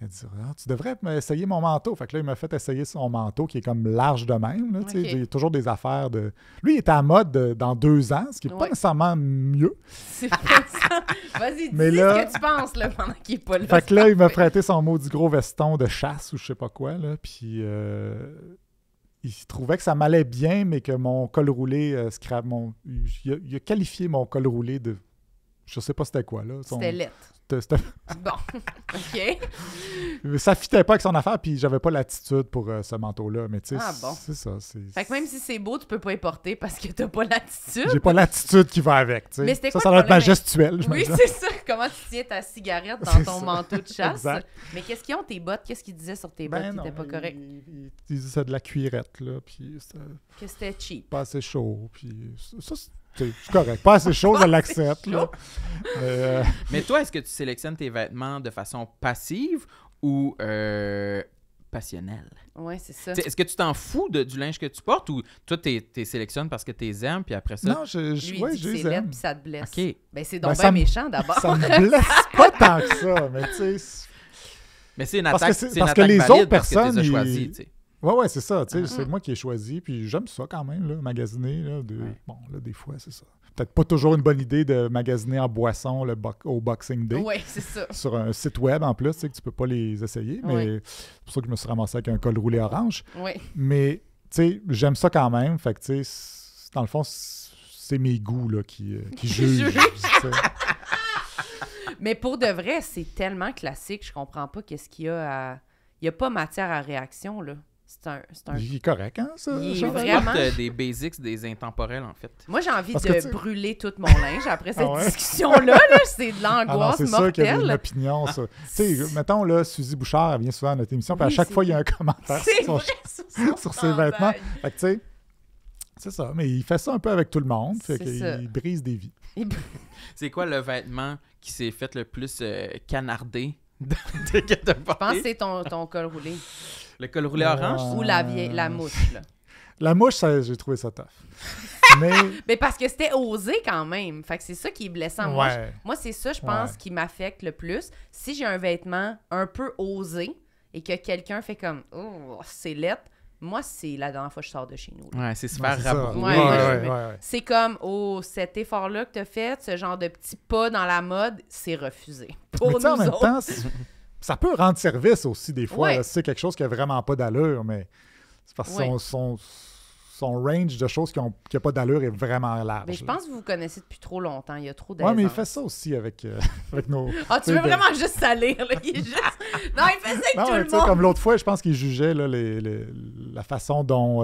il a dit « Ah, tu devrais essayer mon manteau. » Fait que là, il m'a fait essayer son manteau qui est comme large de même. Là, tu sais. Ok. Il y a toujours des affaires de... Lui, il était à mode dans 2 ans, ce qui n'est pas Ouais. nécessairement mieux. C'est pas ça. Vas-y, Mais dis là- ce que tu penses là, pendant qu'il est pas là. Fait que là, il m'a prêté son maudit gros veston de chasse ou je sais pas quoi. Là, puis il trouvait que ça m'allait bien, mais que mon col roulé, il a qualifié mon col roulé de... Je sais pas c'était quoi. Là. C'était lettre. C'était- Bon, OK. Mais ça fitait pas avec son affaire, puis j'avais pas l'attitude pour ce manteau-là. Mais tu sais, Ah bon. c'est ça. Fait que même si c'est beau, tu peux pas y porter parce que t'as pas l'attitude. J'ai pas l'attitude qui va avec. tu sais. Mais c'était ça, quoi ça le doit être ma problème? gestuelle. Oui, j'imagine. c'est ça. Comment tu tiens ta cigarette dans C'est ton ça. manteau de chasse. Exact. Mais qu'est-ce qu'ils ont tes bottes? Qu'est-ce qu'ils disaient sur tes Ben bottes qui non, n'étaient pas correctes? il disait ça de la cuirette, là, puis c'était Que c'était cheap. pas assez chaud, puis ça, c'est correct. Pas assez chaud, je l'accepte, là. Mais toi, est-ce que tu sélectionnes tes vêtements de façon passive ou passionnelle? Ouais, c'est ça. T'sais, est-ce que tu t'en fous du linge que tu portes ou toi, t'es sélectionnes parce que t'es aimes, puis après ça... Non, Lui, ouais, il dit je que les c'est laid aime. puis ça te blesse. OK. Ben, c'est Ben, donc ça bien me- méchant d'abord. Ça me blesse pas tant que ça, mais tu sais... Mais c'est une Parce que attaque, c'est- c'est une parce que attaque les valide autres parce que personnes, t'es ils- choisi, tu sais. Ouais, c'est ça, tu sais, c'est moi qui ai choisi, puis j'aime ça quand même, là, magasiner, là, Ouais. bon, là, des fois, c'est ça. Peut-être pas toujours une bonne idée de magasiner en boisson au Boxing Day. Oui, c'est ça. Sur un site web en plus, tu sais que tu peux pas les essayer, mais Oui. c'est pour ça que je me suis ramassé avec un col roulé orange. Oui. Mais, tu sais, j'aime ça quand même, fait que, tu sais, dans le fond, c'est mes goûts, là, qui jugent. jugent. tu sais. Mais pour de vrai, c'est tellement classique, je comprends pas qu'est-ce qu'il y a à... Il y a pas matière à réaction, là. C'est un... Il est correct, hein, ça? Il est Charles? vrai. Vraiment? Porte, des basics, des intemporels, en fait. Moi, j'ai envie Parce de que tu- brûler tout mon linge après cette Ah ouais? discussion-là. Là, c'est de Ah non, l'angoisse c'est sûr qu'il y a une mortelle. opinion, ça. Tu sais, mettons, là, Suzy Bouchard, elle vient souvent à notre émission, puis à Oui, chaque c'est fois, il y a un commentaire C'est sur, vrai, sur sur ses vêtements. Fait que, tu sais, c'est ça. Mais il fait ça un peu avec tout le monde, fait C'est ça. qu'il brise des vies. C'est quoi le vêtement qui s'est fait le plus canarder que t'as Je pense porté? que c'est ton col roulé. Le col roulé orange? Ou la mouche, là. La mouche, j'ai trouvé ça tough. Mais, Mais parce que c'était osé quand même. Fait que c'est ça qui est blessant. ouais. Moi, c'est ça, je pense, Ouais. qui m'affecte le plus. Si j'ai un vêtement un peu osé et que quelqu'un fait comme « Oh, c'est lettre », moi, c'est la dernière fois que je sors de chez nous. là. Ouais, c'est se Ouais, faire c'est ça. rabrouer. Ouais, là. ouais. C'est comme « Oh, cet effort-là que tu as fait, ce genre de petit pas dans la mode, c'est refusé. » Pour Mais nous tu sais, en même autres. temps, ça peut rendre service aussi des fois. Ouais. là, si c'est quelque chose qui a vraiment pas d'allure, mais c'est parce que Ouais. son range de choses qui n'a pas d'allure est vraiment large. Mais je là. pense que vous vous connaissez depuis trop longtemps. Il y a trop Ouais, d'aisance. mais il fait ça aussi avec, avec nos... Ah, tu veux sais, de- vraiment juste salir, là? Il est juste... Non, il fait ça avec Non, tout mais le tu sais, monde. comme l'autre fois, je pense qu'il jugeait là, la façon dont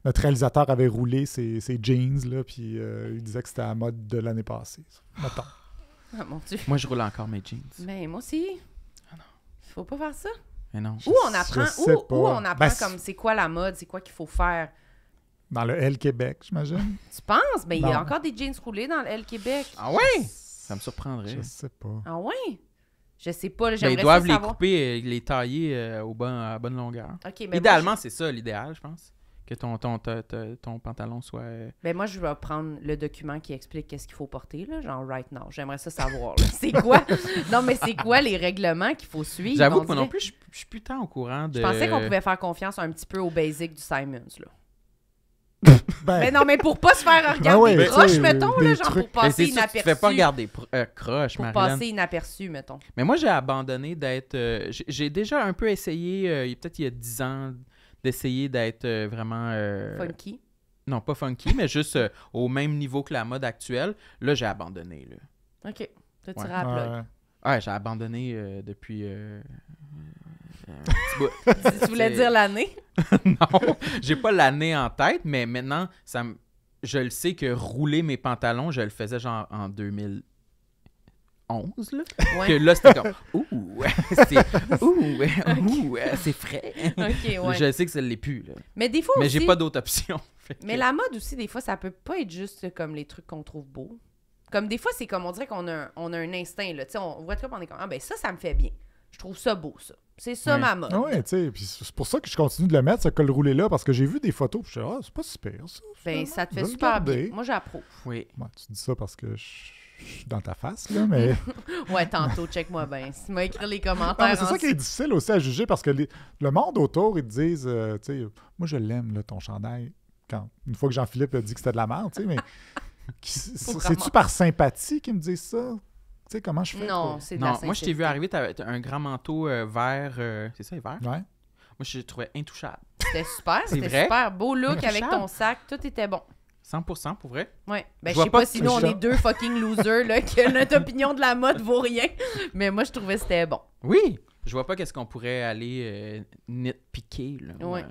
notre réalisateur avait roulé ses jeans, là, puis il disait que c'était à la mode de l'année passée. Mettons. Ah, mon Dieu. Moi, je roule encore mes jeans. Mais moi aussi. Faut pas faire ça. Mais non. Où on apprend, sais où pas. on apprend Ben, comme c'est quoi la mode, c'est quoi qu'il faut faire. Dans le L Québec, j'imagine. Tu penses? Ben, il y a Non. encore des jeans roulés dans le L Québec. Ah ouais? Ça me surprendrait. Je sais pas. Ah ouais? Je sais pas, Ben, j'aimerais ils doivent ça les savoir. couper, les tailler à la bonne longueur. OK, mais Idéalement, c'est ça l'idéal, je pense. Que ton pantalon soit... moi, je vais prendre le document qui explique qu'est-ce qu'il faut porter, là, genre right now. J'aimerais ça savoir. Là. C'est quoi? Non, mais c'est quoi les règlements qu'il faut suivre? J'avoue on que moi non dirait? plus, je suis plus tant au courant de... Je pensais qu'on pouvait faire confiance un petit peu au basic du Simons, là. Ben, Mais non, mais pour pas se faire regarder ouais, croche, tu sais, mettons, là, des genre trucs. pour Mais passer c'est sûr que inaperçu. tu te fais pas regarder croche, Pour Marilyn. passer inaperçu, mettons. Mais moi, j'ai abandonné d'être... j'ai déjà un peu essayé, peut-être il y a 10 ans, d'essayer d'être vraiment... Funky. Non, pas funky, mais juste au même niveau que la mode actuelle. Là, j'ai abandonné. Là. OK. T'as tiré Ouais. à la plug. ouais. Ouais, j'ai abandonné depuis un petit bout. Tu voulais dire l'année? Non, j'ai pas l'année en tête, mais maintenant, je le sais que rouler mes pantalons, je le faisais genre en 2011, là. Ouais. Que là, c'était comme « Ouh, c'est frais. OK, ouais. Je sais que ça l'est plus, là. Mais des fois Mais aussi... j'ai pas d'autre option. Fait que- Mais la mode aussi, des fois, ça peut pas être juste comme les trucs qu'on trouve beaux. Comme des fois, c'est comme on dirait qu'on a un instinct, là. Tu sais, on voit de quoi, puis on est comme, ah ben ça me fait bien. Je trouve ça beau, ça. C'est ça Ouais. ma mode. Ah ouais, tu sais, puis c'est pour ça que je continue de le mettre, ce col roulé-là, parce que j'ai vu des photos, puis je suis c'est pas super, ça. Ben, finalement. ça te Je fait vais le super garder. bien. Moi, j'approuve. Oui. Ouais, tu dis ça parce que je suis dans ta face, là, mais... Ouais, tantôt, check-moi bien. Si tu m'as écrit les Non, commentaires. mais c'est ça qui est difficile aussi à juger, parce que le monde autour, ils te disent, tu sais, moi, je l'aime, là, ton chandail. Une fois que Jean-Philippe a dit que c'était de la merde, tu sais, mais... C'est-tu par sympathie qu'ils me disent ça? Tu sais, comment je fais? Non, c'est de la Non, moi, je t'ai vu sincérité. arriver, t'avais un grand manteau vert. C'est ça, vert? Ouais. Moi, je le trouvais intouchable. C'était super, C'est c'était vrai? super. Beau look avec Intouchable. ton sac, tout était bon. 100% pour vrai. Ouais. Ben, Je je vois sais pas pas que si nous, on c'est est deux fucking losers, là, que notre opinion de la mode vaut rien. Mais moi, je trouvais que c'était bon. Oui! Je vois pas qu'est-ce qu'on pourrait aller nitpicker, là. Ouais.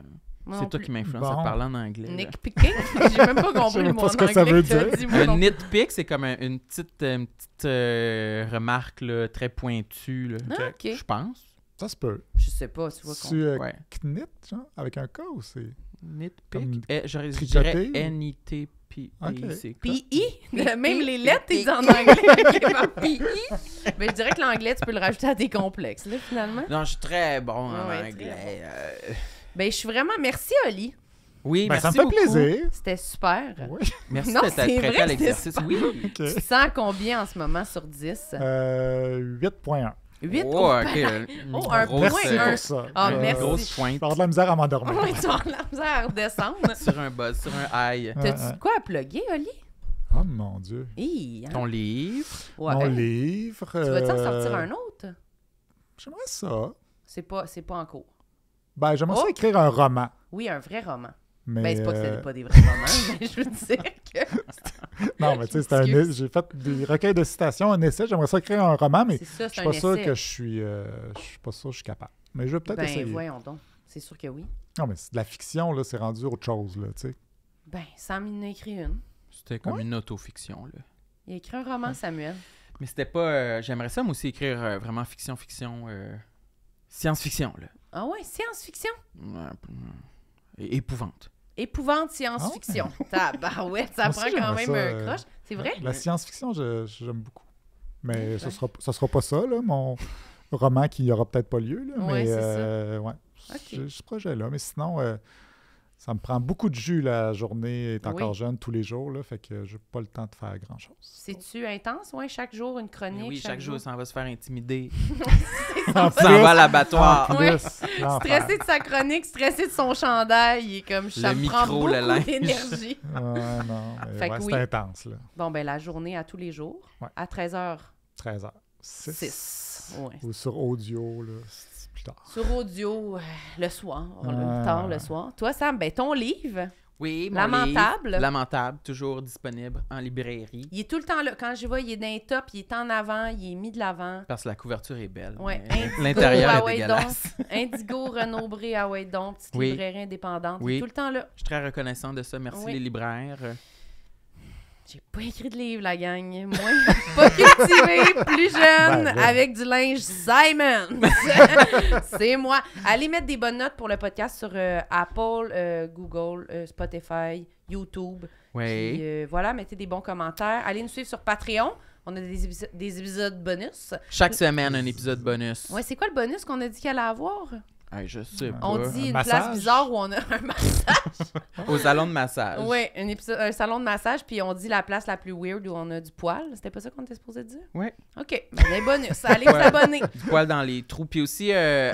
Moi, Moi c'est non toi plus. qui m'influence Bon. à parler en anglais. là. Nick Piquet? J'ai même pas compris Je sais le même mot pas en ce que anglais ça veut que t'as dire. dit, moi Un non plus. nitpick, c'est comme une petite remarque là, très pointue, là, Ah, OK. je pense. Ça se peut. Je sais pas, tu vois qu'on... Tu Ouais. knit, genre, avec un K ou c'est... Nitpick. Comme Je tricoté, dirais ou- N-I-T-P-I-C. P.I. Même les lettres, t'es dit en anglais. Ok, bon, P.I. Mais je dirais que l'anglais, tu peux le rajouter à tes complexes, là, finalement. Non, je suis très bon en Ouais, anglais. Ben, je suis vraiment... Merci, Oli. Oui, Ben, merci ça me fait beaucoup. plaisir. C'était super. Oui. Merci Non, de c'est t'être prêté vrai à que l'exercice. c'était Oui. OK. Tu te sens combien en ce moment sur 10? 8.1. 8? Oh, OK. Oh, un grosse, point, Merci un- pour ça. Ah, une merci. grosse pointe Je vais avoir de la misère à m'endormir. Ouais, tu vas avoir la misère à redescendre. sur un buzz, sur un high. T'as-tu de quoi à plugger, Oli? Oh mon Dieu. Hi, hein? Ton livre. Ouais. Mon livre. Tu vas-tu en sortir un autre? J'aimerais ça. C'est pas en cours. Ben, j'aimerais Oh! ça écrire un roman. Oui, un vrai roman. Mais, Ben, c'est pas que c'était pas des vrais romans, mais je veux dire que... Non, mais tu sais, Excuse. j'ai fait des recueils de citations, un essai. J'aimerais ça écrire un roman, mais C'est ça, je c'est suis un pas sûr essai. que je suis pas sûr que je suis capable. Mais je vais peut-être Ben, essayer. voyons donc. C'est sûr que oui. Non, mais c'est de la fiction, là, c'est rendu autre chose, là, tu sais. Ben, Sam, il en a écrit une. C'était comme Ouais. une autofiction, là. Il a écrit un roman, Samuel. Mais c'était pas... j'aimerais ça, moi aussi, écrire vraiment fiction, science-fiction, là. Ah ouais, science-fiction. Épouvante. Épouvante science-fiction. Tabarouette, ça Moi prend aussi, quand j'aimerais même ça, un croche. C'est vrai? La science-fiction, j'aime beaucoup. Mais Ouais. ça sera pas ça, là, mon roman qui n'aura peut-être pas lieu, là. Ouais, mais c'est ça. ouais, Ok. j'ai ce projet-là. Mais sinon, ça me prend beaucoup de jus, la journée est encore Oui. jeune tous les jours, là, fait que j'ai pas le temps de faire grand-chose. C'est-tu intense, ouais? Chaque jour, une Mais chronique? oui, chaque jour, ça en va se faire intimider. En Ça en va à en l'abattoir. plus, Ouais. l'enfer. Stressé de sa chronique, stressé de son chandail. Il est comme, ça Le me prend micro, beaucoup le linge. d'énergie. Ouais, non, mais Fait que ouais, oui. c'est intense, là. Bon, ben la journée à tous les jours, Ouais. à 13h06. 13h06. Ouais. Ou sur audio, là, c'est plus tard. Sur audio, le soir, Ah. tard le soir. Toi, Sam, ben ton livre, Oui, mon Lamentable. livre, Lamentable, toujours disponible en librairie. il est tout le temps là. Quand je vois, il est dans les tops, il est en avant, il est mis de l'avant. Parce que la couverture est belle. Ouais, mais Indigo, l'intérieur ah est ouais, dégueulasse. Indigo, Renaud Bré, ah ouais, donc, petite Oui. librairie indépendante. Il Oui. est tout le temps là. Je suis très reconnaissant de ça. Merci Oui. les libraires. J'ai pas écrit de livre, la gang. Moi, pas cultivé, plus jeune, avec du linge Simon. C'est moi. Allez mettre des bonnes notes pour le podcast sur Apple, Google, Spotify, YouTube. Oui. Puis, voilà, mettez des bons commentaires. Allez nous suivre sur Patreon. On a des épisodes bonus. Chaque semaine, un épisode bonus. Ouais, c'est quoi le bonus qu'on a dit qu'elle allait avoir? Hey, je sais pas. On dit une massage? place bizarre où on a un massage. Au salon de massage. Oui, un salon de massage, puis on dit la place la plus weird où on a du poil. C'était pas ça qu'on était supposé dire? Oui. OK, les bonus. Allez vous abonner. Du poil dans les trous. Puis aussi, Et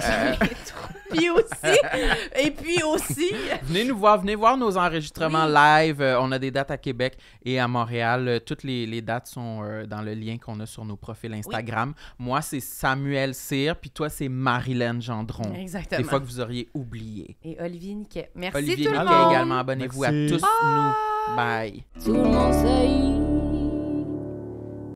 puis aussi... venez voir nos enregistrements live. On a des dates à Québec et à Montréal. Toutes les dates sont dans le lien qu'on a sur nos profils Instagram. Moi, c'est Samuel Cyr, puis toi, c'est Marilyn Gendron. Exactement. Des fois que vous auriez oublié. Et Olivier Niquet. Merci Olivier tout le Niquet monde. également. Abonnez-vous à Merci. tous nous. Bye. Tout le monde sait